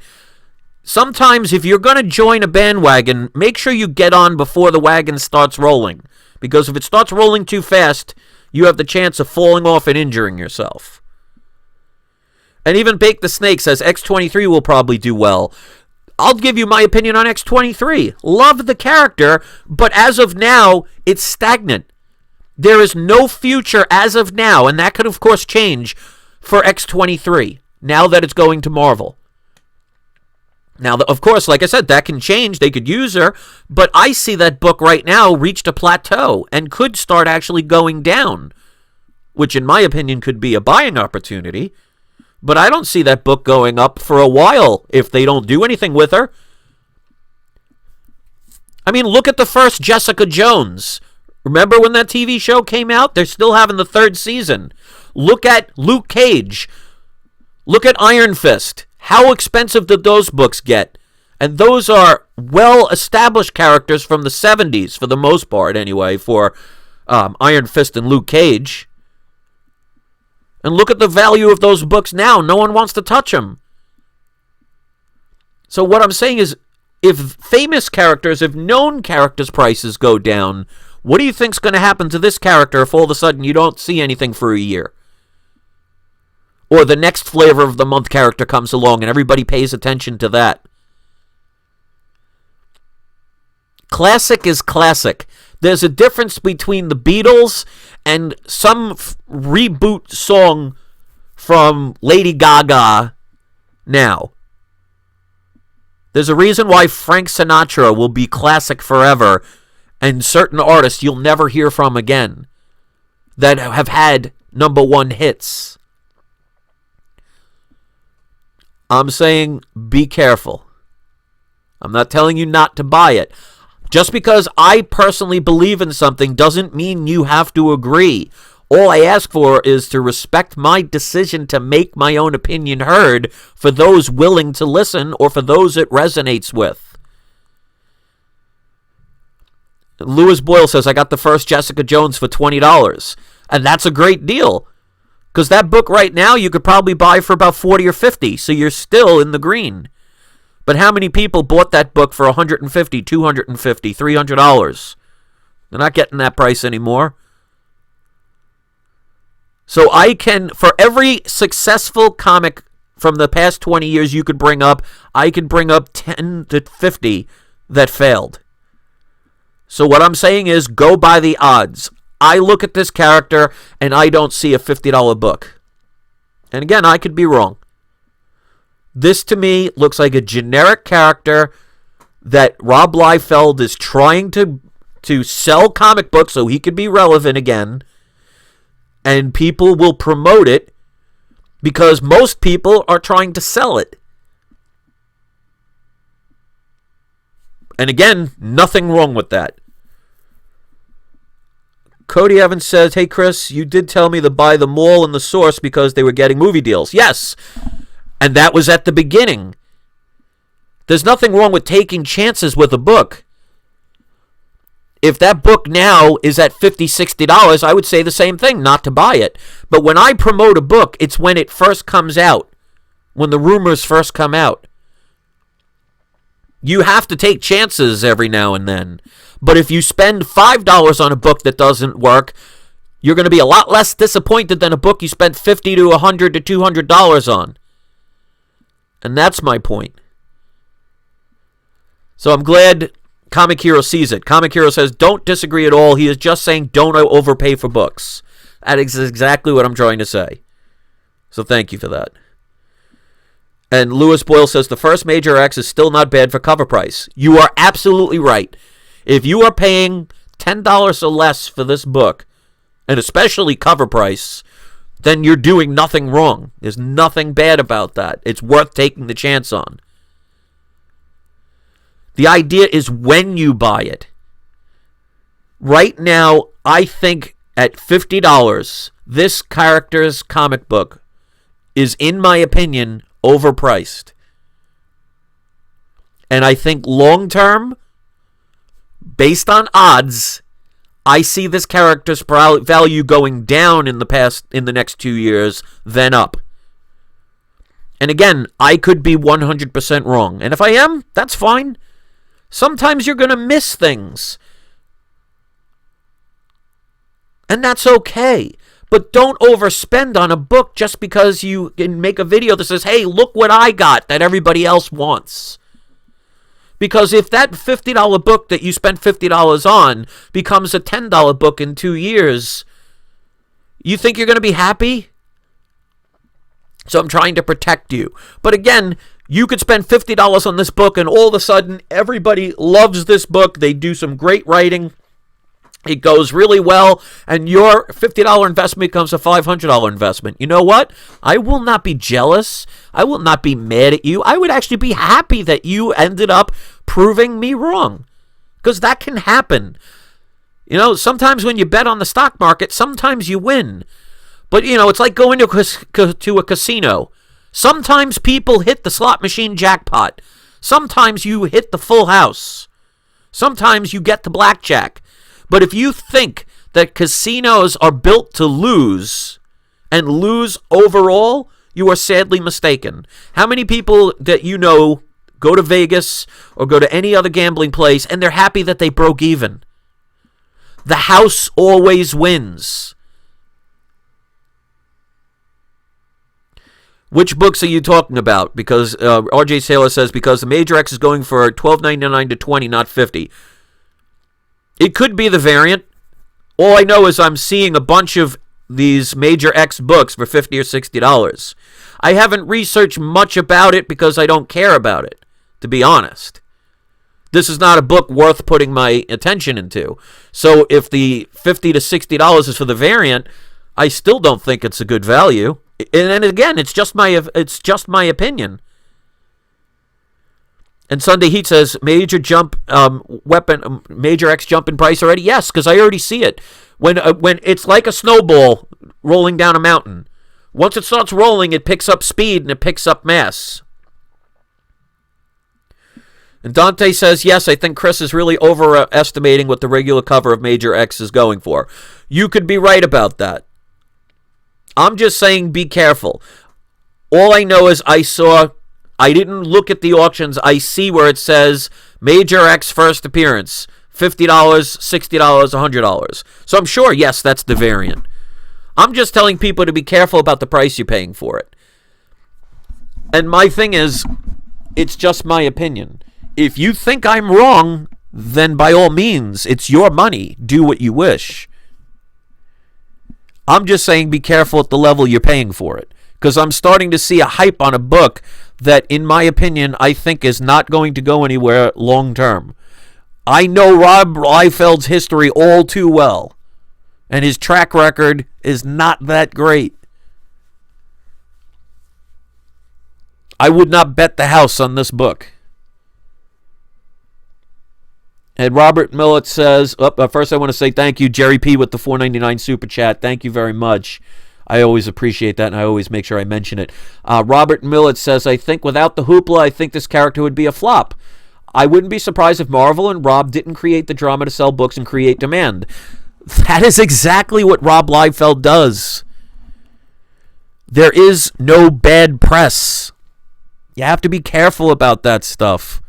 Sometimes if you're going to join a bandwagon, make sure you get on before the wagon starts rolling. Because if it starts rolling too fast, you have the chance of falling off and injuring yourself. And even Bake the Snake says X-23 will probably do well. I'll give you my opinion on X-23. Love the character, but as of now, it's stagnant. There is no future as of now, and that could, of course, change for X-23, now that it's going to Marvel. Now, of course, like I said, that can change. They could use her, but I see that book right now reached a plateau and could start actually going down, which in my opinion could be a buying opportunity. But I don't see that book going up for a while if they don't do anything with her. I mean, look at the first Jessica Jones. Remember when that TV show came out? They're still having the 3rd season. Look at Luke Cage. Look at Iron Fist. How expensive did those books get? And those are well-established characters from the 70s, for the most part anyway, for Iron Fist and Luke Cage. And look at the value of those books now. No one wants to touch them. So what I'm saying is, if famous characters, if known characters' prices go down, what do you think's going to happen to this character if all of a sudden you don't see anything for a year? Or the next flavor of the month character comes along and everybody pays attention to that. Classic is classic. There's a difference between the Beatles and some reboot song from Lady Gaga now. There's a reason why Frank Sinatra will be classic forever, and certain artists you'll never hear from again that have had #1 hits. I'm saying be careful. I'm not telling you not to buy it. Just because I personally believe in something doesn't mean you have to agree. All I ask for is to respect my decision to make my own opinion heard for those willing to listen or for those it resonates with. Lewis Boyle says, I got the first Jessica Jones for $20. And that's a great deal. Because that book right now you could probably buy for about $40 or $50. So you're still in the green. But how many people bought that book for $150, $250, $300? They're not getting that price anymore. So I can, for every successful comic from the past 20 years you could bring up, I can bring up 10 to 50 that failed. So what I'm saying is go by the odds. I look at this character and I don't see a $50 book. And again, I could be wrong. This to me looks like a generic character that Rob Liefeld is trying to sell comic books so he could be relevant again. And people will promote it because most people are trying to sell it. And again, nothing wrong with that. Cody Evans says, hey Chris, you did tell me to buy the Mall and the Source because they were getting movie deals. Yes, and that was at the beginning. There's nothing wrong with taking chances with a book. If that book now is at $50, $60, I would say the same thing, not to buy it. But when I promote a book, it's when it first comes out, when the rumors first come out. You have to take chances every now and then. But if you spend $5 on a book that doesn't work, you're going to be a lot less disappointed than a book you spent $50 to $100 to $200 on. And that's my point. So I'm glad Comic Hero sees it. Comic Hero says, don't disagree at all. He is just saying don't overpay for books. That is exactly what I'm trying to say. So thank you for that. And Lewis Boyle says, the first Major X is still not bad for cover price. You are absolutely right. If you are paying $10 or less for this book, and especially cover price, then you're doing nothing wrong. There's nothing bad about that. It's worth taking the chance on. The idea is when you buy it. Right now, I think at $50, this character's comic book is, in my opinion, overpriced. And I think long term, based on odds, I see this character's value going down in the next 2 years than up. And again, I could be 100% wrong. And if I am, that's fine. Sometimes you're going to miss things. And that's okay. But don't overspend on a book just because you can make a video that says, hey, look what I got that everybody else wants. Because if that $50 book that you spent $50 on becomes a $10 book in 2 years, you think you're going to be happy? So I'm trying to protect you. But again, you could spend $50 on this book and all of a sudden everybody loves this book. They do some great writing. It goes really well, and your $50 investment becomes a $500 investment. You know what? I will not be jealous. I will not be mad at you. I would actually be happy that you ended up proving me wrong, because that can happen. You know, sometimes when you bet on the stock market, sometimes you win. But, you know, it's like going to a casino. Sometimes people hit the slot machine jackpot. Sometimes you hit the full house. Sometimes you get the blackjack. But if you think that casinos are built to lose and lose overall, you are sadly mistaken. How many people that you know go to Vegas or go to any other gambling place and they're happy that they broke even? The house always wins. Which books are you talking about? Because RJ Saylor says, because the Major X is going for $12.99 to $20, not $50. It could be the variant. All I know is I'm seeing a bunch of these Major X books for $50 or $60. I haven't researched much about it because I don't care about it, to be honest. This is not a book worth putting my attention into. So if the $50 to $60 is for the variant, I still don't think it's a good value. And again, it's just my opinion. And Sunday Heat says, Major X jump in price already? Yes, because I already see it. When it's like a snowball rolling down a mountain. Once it starts rolling, it picks up speed and it picks up mass. And Dante says, yes, I think Chris is really overestimating what the regular cover of Major X is going for. You could be right about that. I'm just saying be careful. All I know is I didn't look at the auctions. I see where it says Major X first appearance, $50, $60, $100. So I'm sure, yes, that's the variant. I'm just telling people to be careful about the price you're paying for it. And my thing is, it's just my opinion. If you think I'm wrong, then by all means, it's your money. Do what you wish. I'm just saying be careful at the level you're paying for it. Because I'm starting to see a hype on a book that, in my opinion, I think is not going to go anywhere long term. I know Rob Liefeld's history all too well, and his track record is not that great. I would not bet the house on this book. And Robert Millett says, first I want to say thank you, Jerry P. with the $4.99 super chat. Thank you very much. I always appreciate that, and I always make sure I mention it. Robert Millett says, I think without the hoopla, I think this character would be a flop. I wouldn't be surprised if Marvel and Rob didn't create the drama to sell books and create demand. That is exactly what Rob Liefeld does. There is no bad press. You have to be careful about that stuff.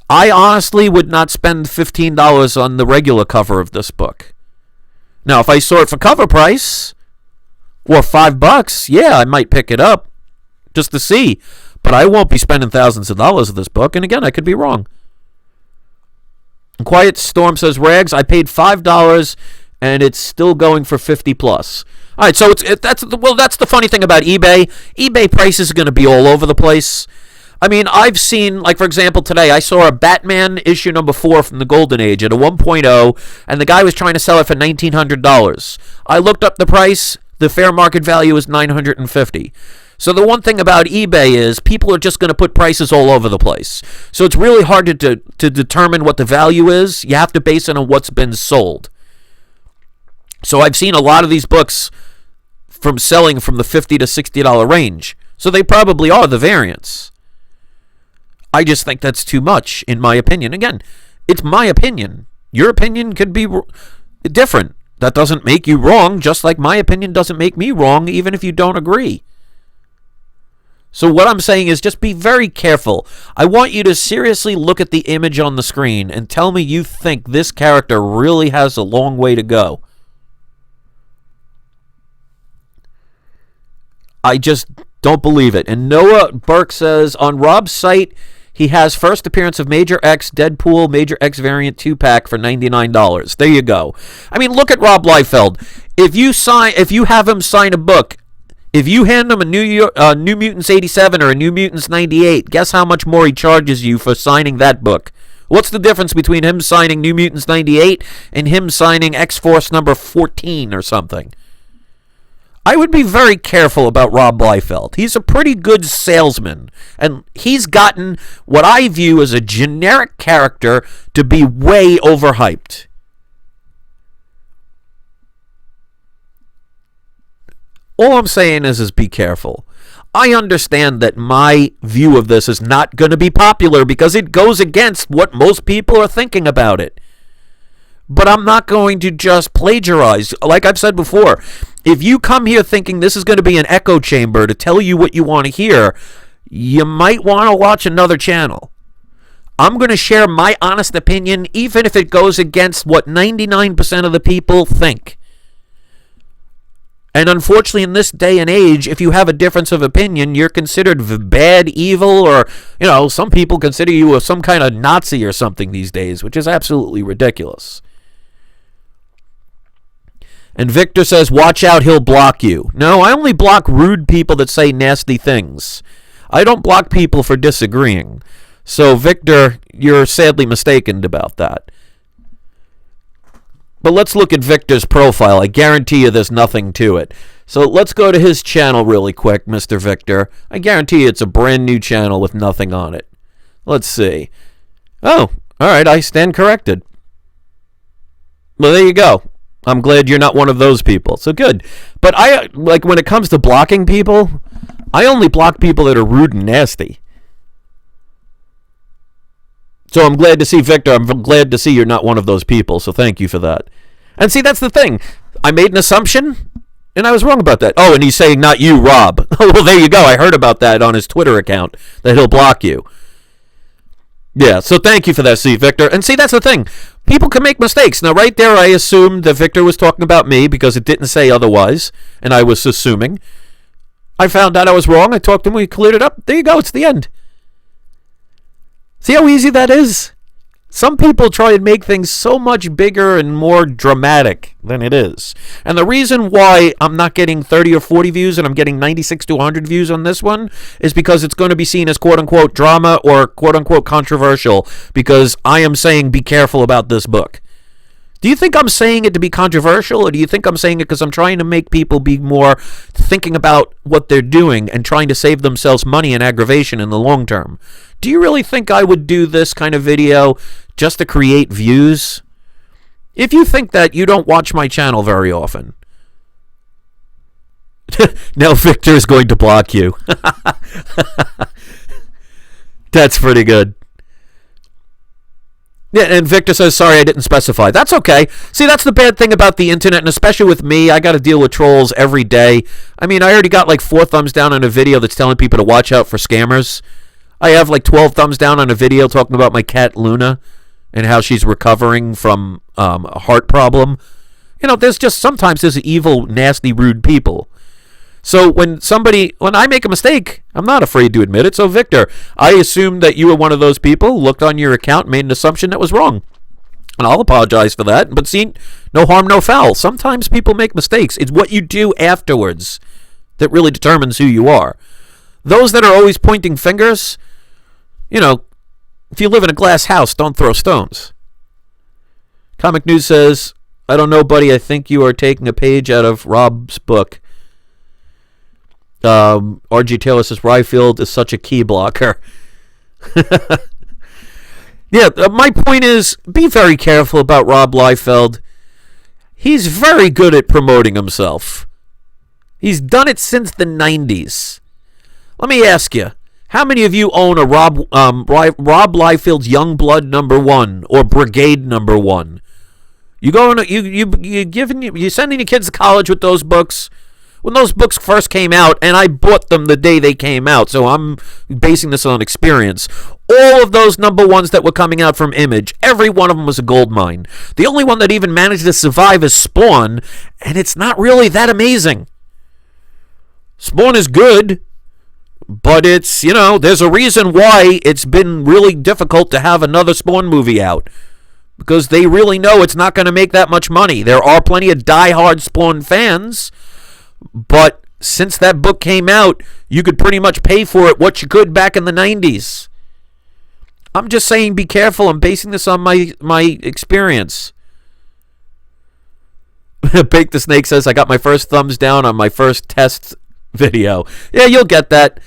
I honestly would not spend $15 on the regular cover of this book. Now, if I saw it for cover price, or $5, yeah, I might pick it up just to see. But I won't be spending thousands of dollars on this book. And again, I could be wrong. Quiet Storm says, Rags, I paid $5 and it's still going for 50 plus. All right, so that's the funny thing about eBay. eBay prices are going to be all over the place. I mean, I've seen, like, for example, today I saw a Batman issue number 4 from the Golden Age at a 1.0, and the guy was trying to sell it for $1,900. I looked up the price. The fair market value is $950. So the one thing about eBay is people are just going to put prices all over the place. So it's really hard to determine what the value is. You have to base it on what's been sold. So I've seen a lot of these books from selling from the $50 to $60 range. So they probably are the variants. I just think that's too much, in my opinion. Again, it's my opinion. Your opinion could be different. That doesn't make you wrong, just like my opinion doesn't make me wrong, even if you don't agree. So what I'm saying is just be very careful. I want you to seriously look at the image on the screen and tell me you think this character really has a long way to go. I just don't believe it. And Noah Burke says, on Rob's site, he has first appearance of Major X, Deadpool, Major X variant 2-pack for $99. There you go. I mean, look at Rob Liefeld. If you have him sign a book, if you hand him a New Mutants 87 or a New Mutants 98, guess how much more he charges you for signing that book? What's the difference between him signing New Mutants 98 and him signing X-Force number 14 or something? I would be very careful about Rob Liefeld. He's a pretty good salesman, and he's gotten what I view as a generic character to be way overhyped. All I'm saying is be careful. I understand that my view of this is not going to be popular because it goes against what most people are thinking about it. But I'm not going to just plagiarize. Like I've said before, if you come here thinking this is going to be an echo chamber to tell you what you want to hear, you might want to watch another channel. I'm going to share my honest opinion, even if it goes against what 99% of the people think. And unfortunately, in this day and age, if you have a difference of opinion, you're considered bad, evil, or, some people consider you some kind of Nazi or something these days, which is absolutely ridiculous. And Victor says, watch out, he'll block you. No, I only block rude people that say nasty things. I don't block people for disagreeing. So, Victor, you're sadly mistaken about that. But let's look at Victor's profile. I guarantee you there's nothing to it. So let's go to his channel really quick, Mr. Victor. I guarantee you it's a brand new channel with nothing on it. Let's see. Oh, all right, I stand corrected. Well, there you go. I'm glad you're not one of those people. So good. But when it comes to blocking people, I only block people that are rude and nasty. So I'm glad to see, Victor, I'm glad to see you're not one of those people, so thank you for that. And see, that's the thing. I made an assumption, and I was wrong about that. Oh, and he's saying, not you, Rob. Well, there you go. I heard about that on his Twitter account, that he'll block you. Yeah, so thank you for that, see, Victor. And see, that's the thing. People can make mistakes. Now, right there, I assumed that Victor was talking about me because it didn't say otherwise, and I was assuming. I found out I was wrong. I talked to him. We cleared it up. There you go. It's the end. See how easy that is? Some people try and make things so much bigger and more dramatic than it is. And the reason why I'm not getting 30 or 40 views and I'm getting 96 to 100 views on this one is because it's going to be seen as quote-unquote drama or quote-unquote controversial, because I am saying be careful about this book. Do you think I'm saying it to be controversial, or do you think I'm saying it because I'm trying to make people be more thinking about what they're doing and trying to save themselves money and aggravation in the long term? Do you really think I would do this kind of video just to create views? If you think that, you don't watch my channel very often. Now Victor is going to block you. That's pretty good. Yeah, and Victor says, sorry, I didn't specify. That's okay. See, that's the bad thing about the internet, and especially with me, I got to deal with trolls every day. I mean, I already got like 4 thumbs down on a video that's telling people to watch out for scammers. I have like 12 thumbs down on a video talking about my cat Luna and how she's recovering from a heart problem. You know, sometimes there's evil, nasty, rude people. So when I make a mistake, I'm not afraid to admit it. So Victor, I assumed that you were one of those people, looked on your account, made an assumption that was wrong. And I'll apologize for that. But see, no harm, no foul. Sometimes people make mistakes. It's what you do afterwards that really determines who you are. Those that are always pointing fingers, you know, if you live in a glass house, don't throw stones. Comic News says, I don't know, buddy. I think you are taking a page out of Rob's book. R.G. Taylor says, Ryfield is such a key blocker. Yeah, my point is, be very careful about Rob Liefeld. He's very good at promoting himself. He's done it since the 90s. Let me ask you, how many of you own a Rob Liefeld's Youngblood #1 or Brigade #1? You're sending your kids to college with those books. When those books first came out, and I bought them the day they came out, so I'm basing this on experience. All of those #1s that were coming out from Image, every one of them was a gold mine. The only one that even managed to survive is Spawn, and it's not really that amazing. Spawn is good, but it's, there's a reason why it's been really difficult to have another Spawn movie out. Because they really know it's not going to make that much money. There are plenty of die-hard Spawn fans, but since that book came out, you could pretty much pay for it what you could back in the 90s. I'm just saying be careful. I'm basing this on my experience. Bake the Snake says, I got my first thumbs down on my first test video. Yeah, you'll get that.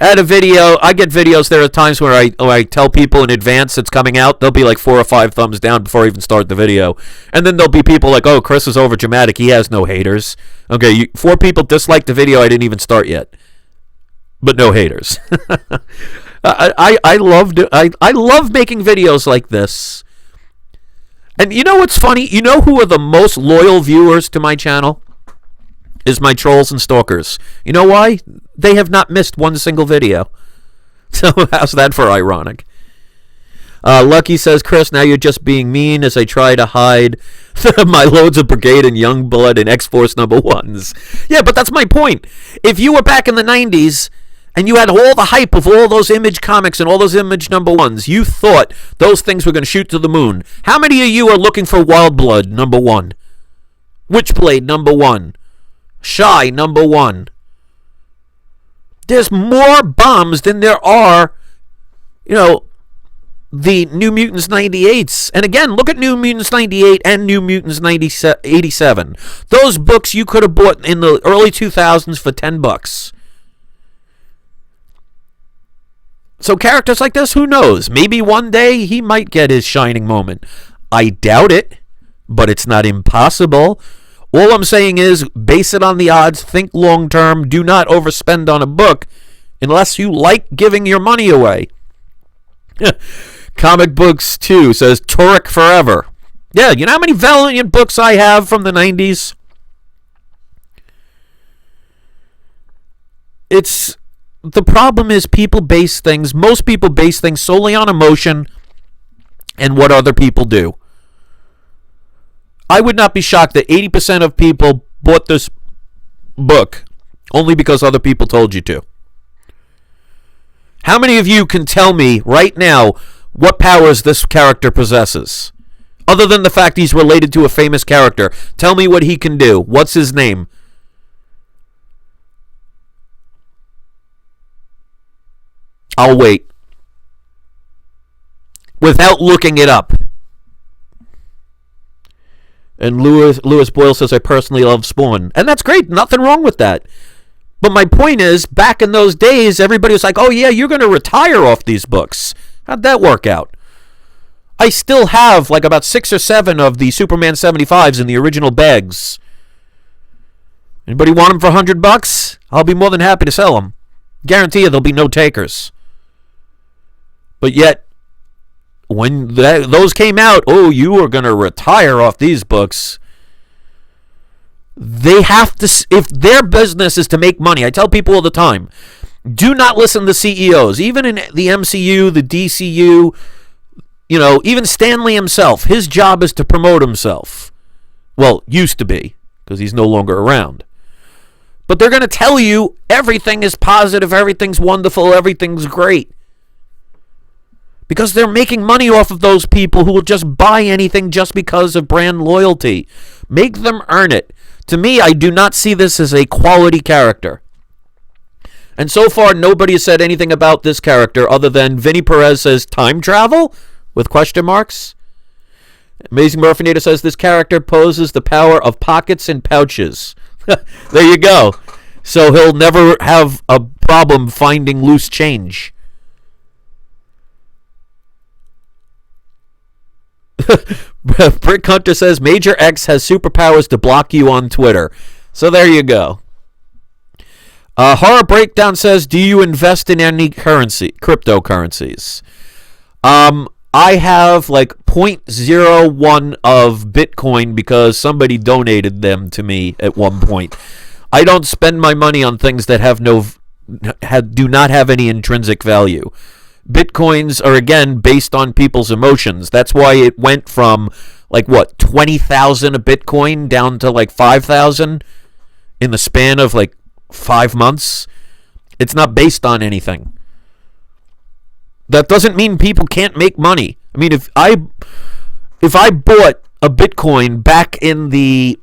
I get videos, there are times where I tell people in advance it's coming out, there'll be like 4 or 5 thumbs down before I even start the video. And then there'll be people like, oh, Chris is over dramatic, he has no haters. Okay, 4 people disliked the video, I didn't even start yet. But no haters. I love making videos like this. And you know what's funny? You know who are the most loyal viewers to my channel? Is my trolls and stalkers. You know why? They have not missed one single video. So how's that for ironic? Lucky says, Chris, now you're just being mean as I try to hide my loads of Brigade and Youngblood and X-Force #1s. Yeah, but that's my point. If you were back in the 90s and you had all the hype of all those Image comics and all those Image #1s, you thought those things were going to shoot to the moon. How many of you are looking for Wildblood #1? Witchblade #1? Shy #1. There's more bombs than there are, the New Mutants 98s. And again, look at New Mutants 98 and New Mutants 87. Those books you could have bought in the early 2000s for $10. So characters like this, who knows? Maybe one day he might get his shining moment. I doubt it, but it's not impossible. All I'm saying is, base it on the odds, think long term, do not overspend on a book unless you like giving your money away. Comic Books 2 says, Turek forever. Yeah, you know how many Valiant books I have from the 90s? The problem is most people base things solely on emotion and what other people do. I would not be shocked that 80% of people bought this book only because other people told you to. How many of you can tell me right now what powers this character possesses. Other than the fact he's related to a famous character. Tell me what he can do. What's his name? I'll wait. Without looking it up. And Lewis Boyle says, I personally love Spawn. And that's great. Nothing wrong with that. But my point is, back in those days, everybody was like, oh yeah, you're going to retire off these books. How'd that work out? I still have like about 6 or 7 of the Superman 75s in the original bags. Anybody want them for $100? I'll be more than happy to sell them. Guarantee you there'll be no takers. But yet, when those came out, oh, you are going to retire off these books. They have to, if their business is to make money, I tell people all the time, do not listen to CEOs. Even in the MCU, the DCU, you know, even Stan Lee himself, his job is to promote himself. Well, used to be, because he's no longer around. But they're going to tell you everything is positive, everything's wonderful, everything's great. Because they're making money off of those people who will just buy anything just because of brand loyalty. Make them earn it. To me, I do not see this as a quality character. And so far, nobody has said anything about this character other than Vinny Perez says, time travel? With question marks. Amazing Murphinator says, this character poses the power of pockets and pouches. There you go. So he'll never have a problem finding loose change. Brick Hunter says Major X has superpowers to block you on Twitter. So there you go. Horror Breakdown says, do you invest in any cryptocurrencies? I have like 0.01 of Bitcoin because somebody donated them to me at one point. I don't spend my money on things that do not have any intrinsic value. Bitcoins are, again, based on people's emotions. That's why it went from, like, what, 20,000 a Bitcoin down to, like, 5,000 in the span of, like, 5 months. It's not based on anything. That doesn't mean people can't make money. I mean, if I bought a Bitcoin back in the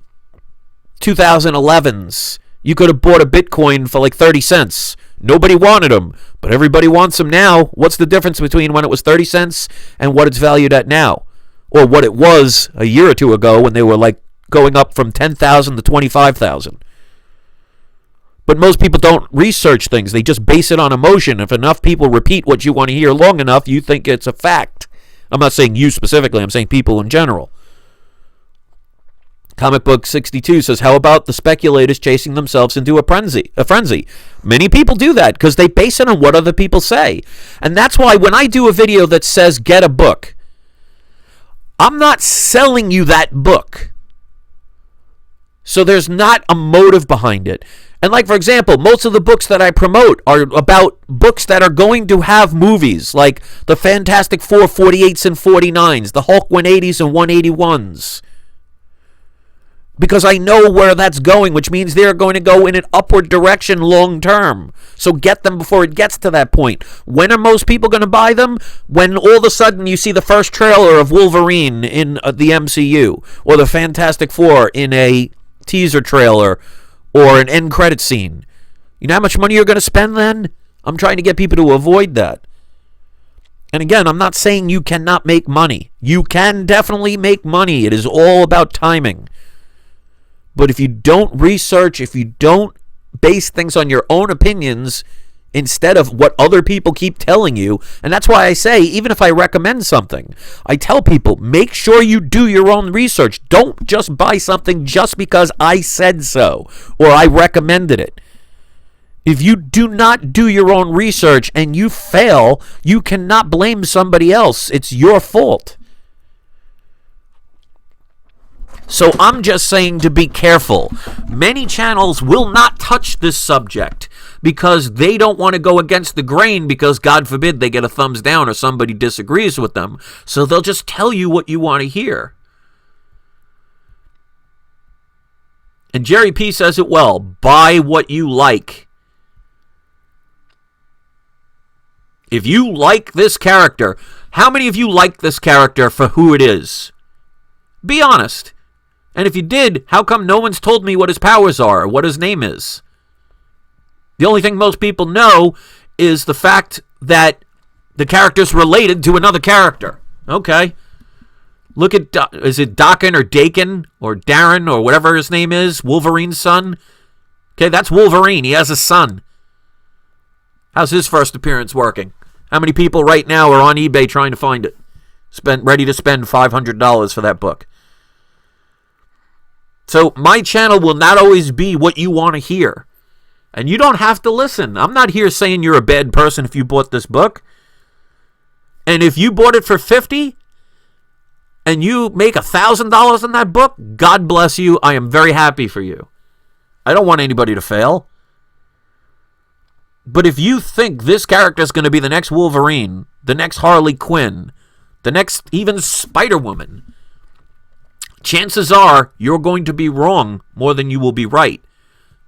2011s, you could have bought a Bitcoin for, like, 30 cents. Nobody wanted them, but everybody wants them now. What's the difference between when it was 30 cents and what it's valued at now? Or what it was a year or two ago when they were like going up from 10,000 to 25,000. But most people don't research things. They just base it on emotion. If enough people repeat what you want to hear long enough, you think it's a fact. I'm not saying you specifically. I'm saying people in general. Comic Book 62 says, how about the speculators chasing themselves into a frenzy? Many people do that because they base it on what other people say. And that's why when I do a video that says get a book, I'm not selling you that book. So there's not a motive behind it. And like, for example, most of the books that I promote are about books that are going to have movies, like the Fantastic Four 48s and 49s, the Hulk 180s and 181s. Because I know where that's going, which means they're going to go in an upward direction long term. So get them before it gets to that point. When are most people going to buy them? When all of a sudden you see the first trailer of Wolverine in the MCU, or the Fantastic Four in a teaser trailer, or an end credit scene. You know how much money you're going to spend then? I'm trying to get people to avoid that. And again, I'm not saying you cannot make money. You can definitely make money. It is all about timing. But if you don't research, if you don't base things on your own opinions instead of what other people keep telling you, and that's why I say, even if I recommend something, I tell people, make sure you do your own research. Don't just buy something just because I said so or I recommended it. If you do not do your own research and you fail, you cannot blame somebody else. It's your fault. So I'm just saying to be careful. Many channels will not touch this subject because they don't want to go against the grain because, God forbid, they get a thumbs down or somebody disagrees with them. So they'll just tell you what you want to hear. And Jerry P says it well. Buy what you like. If you like this character, How many of you like this character for who it is? Be honest. And if you did, how come no one's told me what his powers are or what his name is? The only thing most people know is the fact that the character's related to another character. Okay. Look at, is it Dakin or Dakin or Darren or whatever his name is? Wolverine's son? Okay, that's Wolverine. He has a son. How's his first appearance working? How many people right now are on eBay trying to find it? Ready to spend $500 for that book. So my channel will not always be what you want to hear. And you don't have to listen. I'm not here saying you're a bad person if you bought this book. And if you bought it for $50 and you make $1,000 on that book, God bless you. I am very happy for you. I don't want anybody to fail. But if you think this character is going to be the next Wolverine, the next Harley Quinn, the next even Spider-Woman, chances are you're going to be wrong more than you will be right.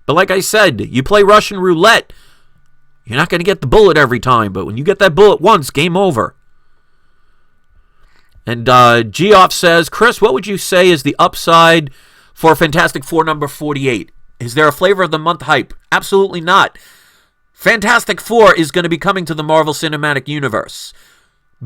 But like I said, you play Russian roulette, you're not going to get the bullet every time. But when you get that bullet once, game over. And Geoff says, Chris, what would you say is the upside for Fantastic Four number 48? Is there a flavor of the month hype? Absolutely not. Fantastic Four is going to be coming to the Marvel Cinematic Universe.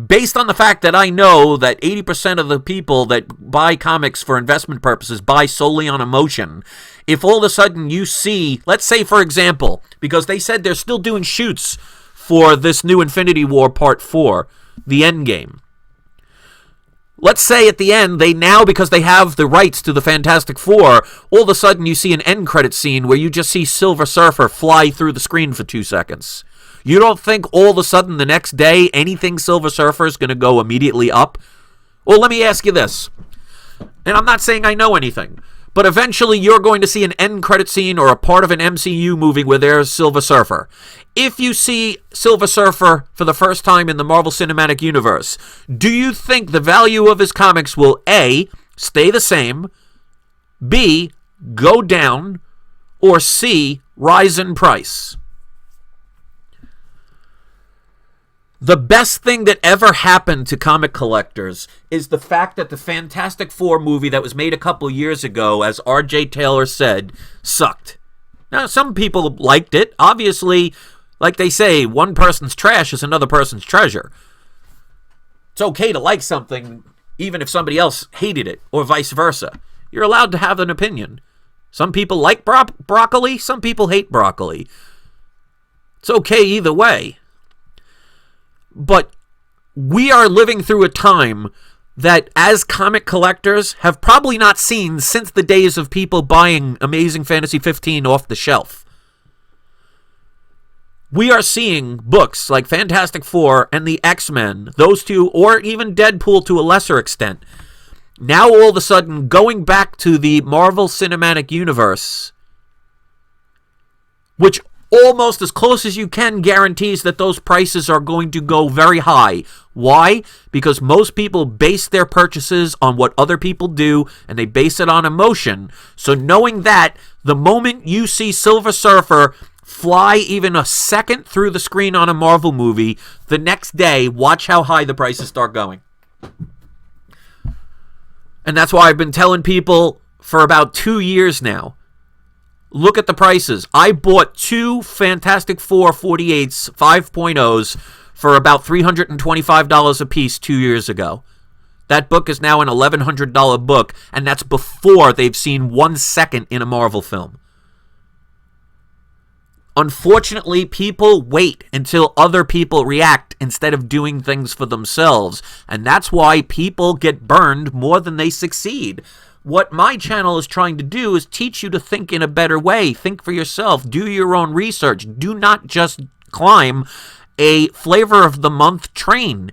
Based on the fact that I know that 80% of the people that buy comics for investment purposes buy solely on emotion, if all of a sudden you see, let's say for example, because they said they're still doing shoots for this new Infinity War Part 4, the Endgame. Let's say at the end, they now, because they have the rights to the Fantastic Four, all of a sudden you see an end credit scene where you just see Silver Surfer fly through the screen for 2 seconds. You don't think all of a sudden the next day anything Silver Surfer is going to go immediately up? Well, let me ask you this. And I'm not saying I know anything, but eventually you're going to see an end credit scene or a part of an MCU movie where there's Silver Surfer. If you see Silver Surfer for the first time in the Marvel Cinematic Universe, do you think the value of his comics will A, stay the same, B, go down, or C, rise in price? The best thing that ever happened to comic collectors is the fact that the Fantastic Four movie that was made a couple years ago, as R.J. Taylor said, sucked. Now, some people liked it. Obviously, like they say, one person's trash is another person's treasure. It's okay to like something even if somebody else hated it, or vice versa. You're allowed to have an opinion. Some people like broccoli, some people hate broccoli. It's okay either way. But we are living through a time that, as comic collectors, have probably not seen since the days of people buying Amazing Fantasy 15 off the shelf. We are seeing books like Fantastic Four and the X-Men, those two, or even Deadpool to a lesser extent, now all of a sudden going back to the Marvel Cinematic Universe, which almost as close as you can guarantees that those prices are going to go very high. Why? Because most people base their purchases on what other people do, and they base it on emotion. So knowing that, the moment you see Silver Surfer fly even a second through the screen on a Marvel movie, the next day, watch how high the prices start going. And that's why I've been telling people for about 2 years now, look at the prices. I bought 2 Fantastic Four 48s 5.0s for about $325 a piece 2 years ago. That book is now an $1,100 book, and that's before they've seen 1 second in a Marvel film. Unfortunately, people wait until other people react instead of doing things for themselves, and that's why people get burned more than they succeed. What my channel is trying to do is teach you to think in a better way. Think for yourself. Do your own research. Do not just climb a flavor of the month train.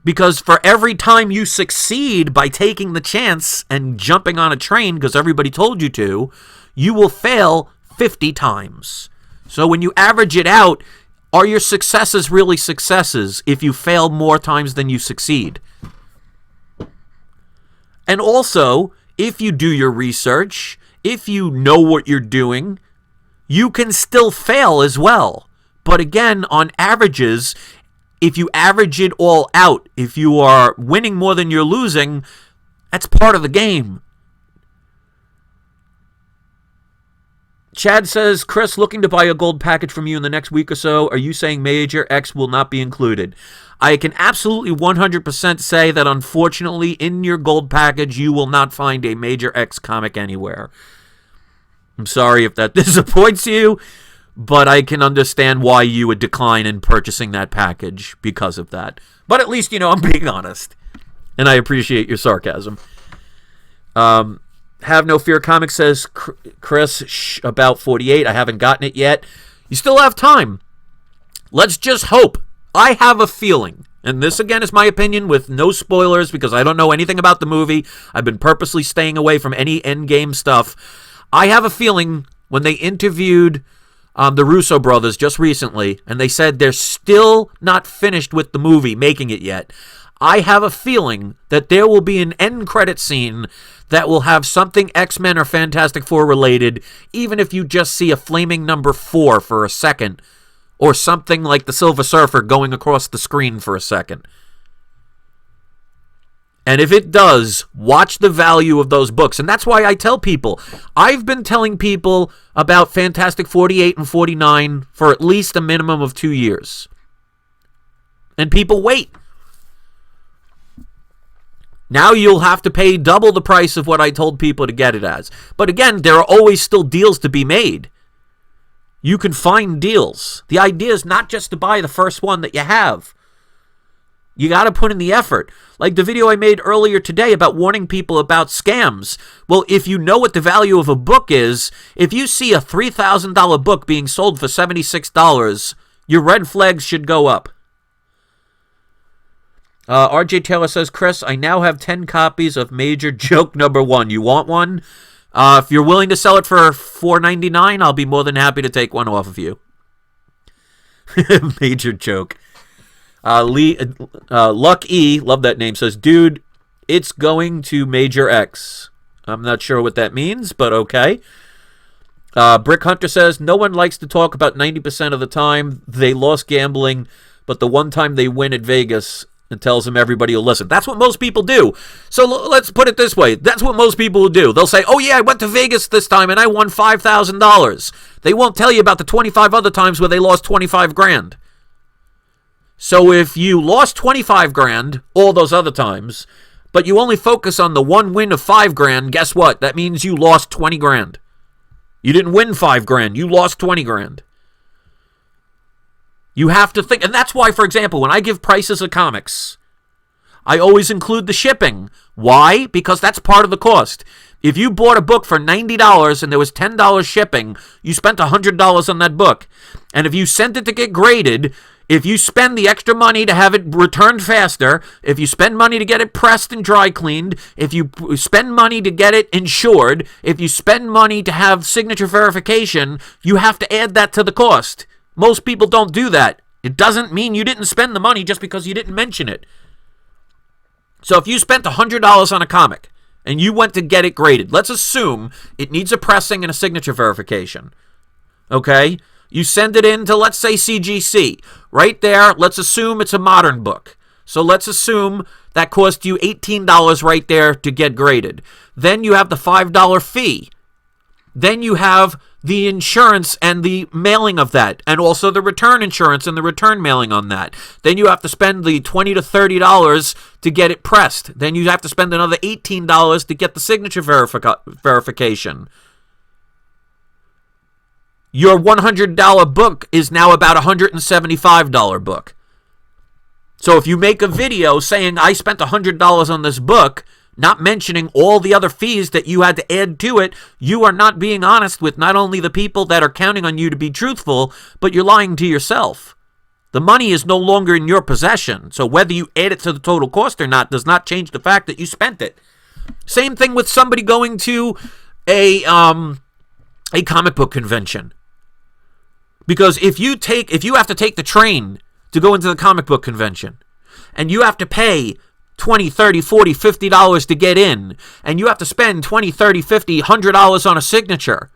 Because for every time you succeed by taking the chance and jumping on a train because everybody told you to, you will fail 50 times. So when you average it out, are your successes really successes if you fail more times than you succeed? And also, if you do your research, if you know what you're doing, you can still fail as well. But again, on averages, if you average it all out, if you are winning more than you're losing, that's part of the game. Chad says, Chris, looking to buy a gold package from you in the next week or so. Are you saying Major X will not be included? I can absolutely 100% say that, unfortunately, in your gold package, you will not find a Major X comic anywhere. I'm sorry if that disappoints you, but I can understand why you would decline in purchasing that package because of that. But at least, I'm being honest, and I appreciate your sarcasm. Have No Fear Comics says, Chris, about 48. I haven't gotten it yet. You still have time. Let's just hope. I have a feeling, and this again is my opinion with no spoilers because I don't know anything about the movie. I've been purposely staying away from any endgame stuff. I have a feeling when they interviewed the Russo brothers just recently, and they said they're still not finished with the movie, making it yet. I have a feeling that there will be an end credit scene that will have something X-Men or Fantastic Four related, even if you just see a flaming number 4 for a second, or something like the Silver Surfer going across the screen for a second. And if it does, watch the value of those books. And that's why I tell people, I've been telling people about Fantastic 48 and 49 for at least a minimum of 2 years. And people wait. Now you'll have to pay double the price of what I told people to get it as. But again, there are always still deals to be made. You can find deals. The idea is not just to buy the first one that you have. You got to put in the effort. Like the video I made earlier today about warning people about scams. Well, if you know what the value of a book is, if you see a $3,000 book being sold for $76, your red flags should go up. RJ Taylor says, Chris, I now have 10 copies of Major Joke number 1. You want one? If you're willing to sell it for $4.99, I'll be more than happy to take one off of you. Major Joke. Luck E, love that name, says, dude, it's going to Major X. I'm not sure what that means, but okay. Brick Hunter says, no one likes to talk about 90% of the time they lost gambling, but the one time they win at Vegas, and tells them everybody will listen. That's what most people do. So let's put it this way. That's what most people will do. They'll say, oh yeah, I went to Vegas this time and I won $5,000. They won't tell you about the 25 other times where they lost 25 grand. So if you lost 25 grand all those other times, but you only focus on the one win of 5 grand, guess what? That means you lost 20 grand. You didn't win 5 grand. You lost 20 grand. You have to think, and that's why, for example, when I give prices of comics, I always include the shipping. Why? Because that's part of the cost. If you bought a book for $90 and there was $10 shipping, you spent $100 on that book. And if you sent it to get graded, if you spend the extra money to have it returned faster, if you spend money to get it pressed and dry cleaned, if you spend money to get it insured, if you spend money to have signature verification, you have to add that to the cost. Most people don't do that. It doesn't mean you didn't spend the money just because you didn't mention it. So if you spent $100 on a comic and you went to get it graded, let's assume it needs a pressing and a signature verification. Okay? You send it in to, let's say, CGC. Right there, let's assume it's a modern book. So let's assume that cost you $18 right there to get graded. Then you have the $5 fee. Then you have the insurance and the mailing of that, and also the return insurance and the return mailing on that. Then you have to spend the $20 to $30 to get it pressed. Then you have to spend another $18 to get the signature verification. Your $100 book is now about a $175 book. So if you make a video saying, I spent $100 on this book, not mentioning all the other fees that you had to add to it, you are not being honest with not only the people that are counting on you to be truthful, but you're lying to yourself. The money is no longer in your possession, so whether you add it to the total cost or not does not change the fact that you spent it. Same thing with somebody going to a comic book convention. Because if you have to take the train to go into the comic book convention, and you have to pay $20, $30, $40, $50 to get in, and you have to spend $20, $30, $50, $100 on a signature.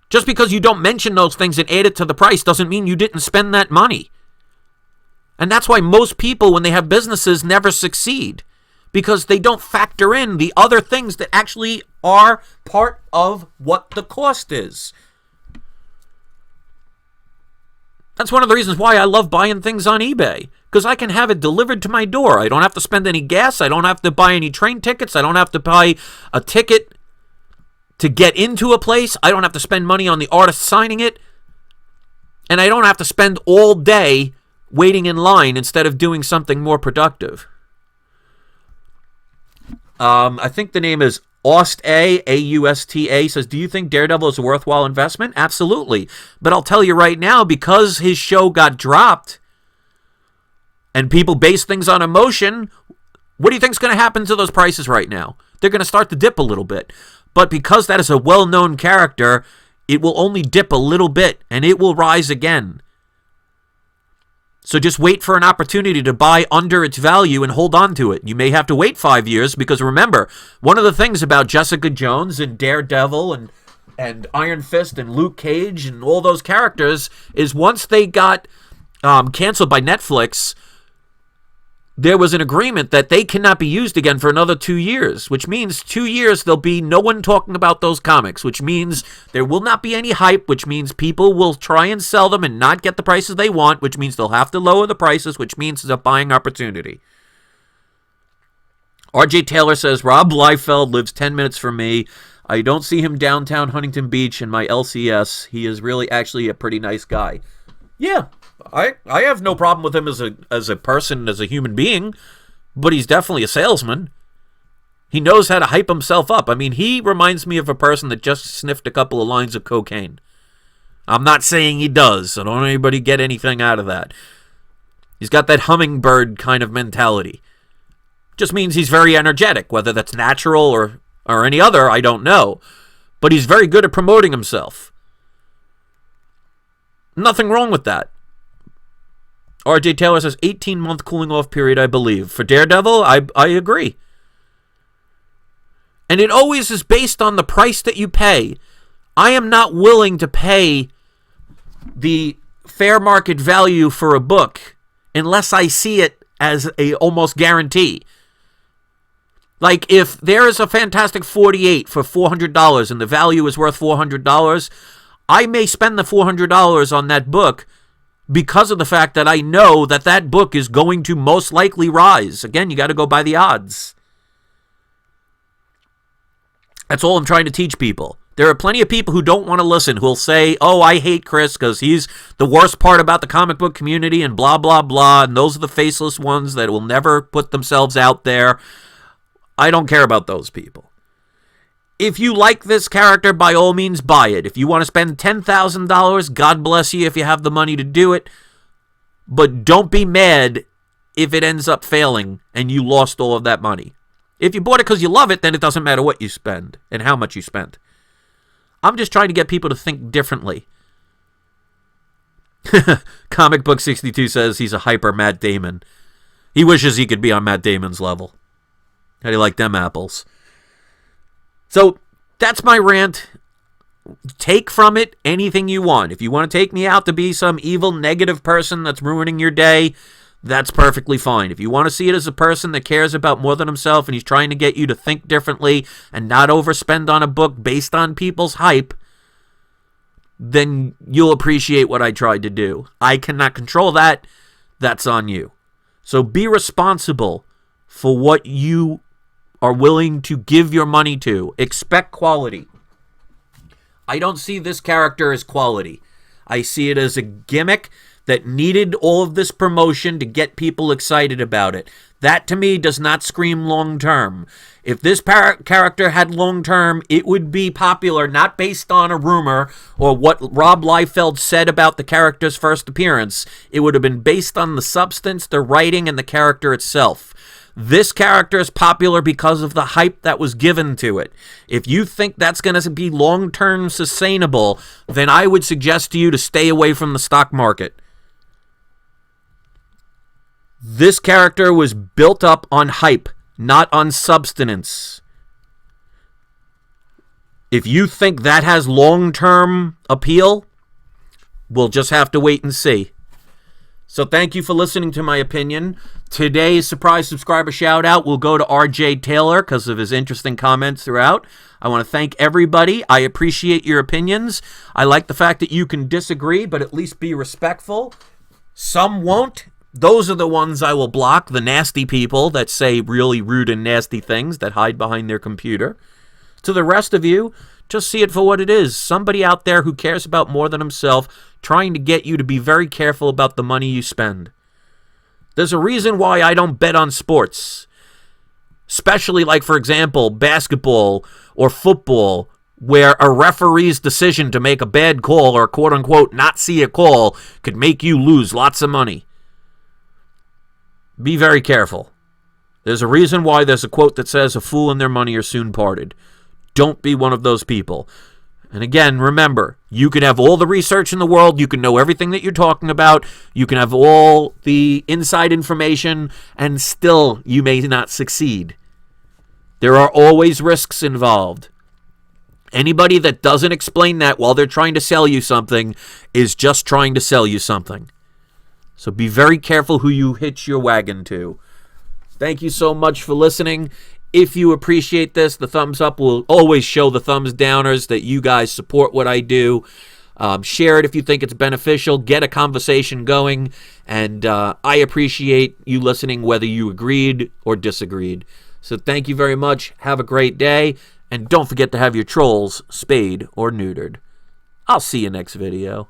Just because you don't mention those things and add it to the price doesn't mean you didn't spend that money. And that's why most people, when they have businesses, never succeed, because they don't factor in the other things that actually are part of what the cost is. That's one of the reasons why I love buying things on eBay, because I can have it delivered to my door. I don't have to spend any gas. I don't have to buy any train tickets. I don't have to buy a ticket to get into a place. I don't have to spend money on the artist signing it. And I don't have to spend all day waiting in line instead of doing something more productive. I think the name is Austa, A-U-S-T-A, says, do you think Daredevil is a worthwhile investment? Absolutely. But I'll tell you right now, because his show got dropped and people base things on emotion, what do you think is going to happen to those prices right now? They're going to start to dip a little bit. But because that is a well-known character, it will only dip a little bit and it will rise again. So just wait for an opportunity to buy under its value and hold on to it. You may have to wait 5 years, because remember, one of the things about Jessica Jones and Daredevil and Iron Fist and Luke Cage and all those characters is once they got canceled by Netflix, there was an agreement that they cannot be used again for another 2 years, which means 2 years there'll be no one talking about those comics, which means there will not be any hype, which means people will try and sell them and not get the prices they want, which means they'll have to lower the prices, which means it's a buying opportunity. RJ Taylor says, Rob Liefeld lives 10 minutes from me. I don't see him downtown Huntington Beach in my LCS. He is really actually a pretty nice guy. Yeah. I have no problem with him as a person, as a human being, but he's definitely a salesman. He knows how to hype himself up. I mean, he reminds me of a person that just sniffed a couple of lines of cocaine. I'm not saying he does, so don't anybody get anything out of that. He's got that hummingbird kind of mentality. Just means he's very energetic, whether that's natural or any other, I don't know. But he's very good at promoting himself. Nothing wrong with that. RJ Taylor says 18-month cooling off period, I believe. For Daredevil, I agree. And it always is based on the price that you pay. I am not willing to pay the fair market value for a book unless I see it as a almost guarantee. Like, if there is a Fantastic 48 for $400 and the value is worth $400, I may spend the $400 on that book because of the fact that I know that that book is going to most likely rise. Again, you got to go by the odds. That's all I'm trying to teach people. There are plenty of people who don't want to listen, who'll say, oh, I hate Chris because he's the worst part about the comic book community and blah, blah, blah, and those are the faceless ones that will never put themselves out there. I don't care about those people. If you like this character, by all means, buy it. If you want to spend $10,000, God bless you if you have the money to do it. But don't be mad if it ends up failing and you lost all of that money. If you bought it because you love it, then it doesn't matter what you spend and how much you spent. I'm just trying to get people to think differently. Comic Book 62 says he's a hyper Matt Damon. He wishes he could be on Matt Damon's level. How do you like them apples? So that's my rant. Take from it anything you want. If you want to take me out to be some evil, negative person that's ruining your day, that's perfectly fine. If you want to see it as a person that cares about more than himself and he's trying to get you to think differently and not overspend on a book based on people's hype, then you'll appreciate what I tried to do. I cannot control that. That's on you. So be responsible for what you are willing to give your money to. Expect quality. I don't see this character as quality. I see it as a gimmick that needed all of this promotion to get people excited about it. That, to me, does not scream long-term. If this character had long-term, it would be popular, not based on a rumor or what Rob Liefeld said about the character's first appearance. It would have been based on the substance, the writing, and the character itself. This character is popular because of the hype that was given to it. If you think that's going to be long-term sustainable, then I would suggest to you to stay away from the stock market. This character was built up on hype, not on substance. If you think that has long-term appeal, we'll just have to wait and see. So thank you for listening to my opinion. Today's surprise subscriber shout out will go to RJ Taylor because of his interesting comments throughout. I want to thank everybody. I appreciate your opinions. I like the fact that you can disagree, but at least be respectful. Some won't. Those are the ones I will block, the nasty people that say really rude and nasty things that hide behind their computer. To the rest of you, just see it for what it is. Somebody out there who cares about more than himself, trying to get you to be very careful about the money you spend. There's a reason why I don't bet on sports. Especially like, for example, basketball or football, where a referee's decision to make a bad call or quote-unquote not see a call could make you lose lots of money. Be very careful. There's a reason why there's a quote that says, "A fool and their money are soon parted." Don't be one of those people. And again, remember, you can have all the research in the world, you can know everything that you're talking about, you can have all the inside information, and still you may not succeed. There are always risks involved. Anybody that doesn't explain that while they're trying to sell you something is just trying to sell you something. So be very careful who you hitch your wagon to. Thank you so much for listening. If you appreciate this, the thumbs up will always show the thumbs downers that you guys support what I do. Share it if you think it's beneficial. Get a conversation going. And I appreciate you listening whether you agreed or disagreed. So thank you very much. Have a great day. And don't forget to have your trolls spayed or neutered. I'll see you next video.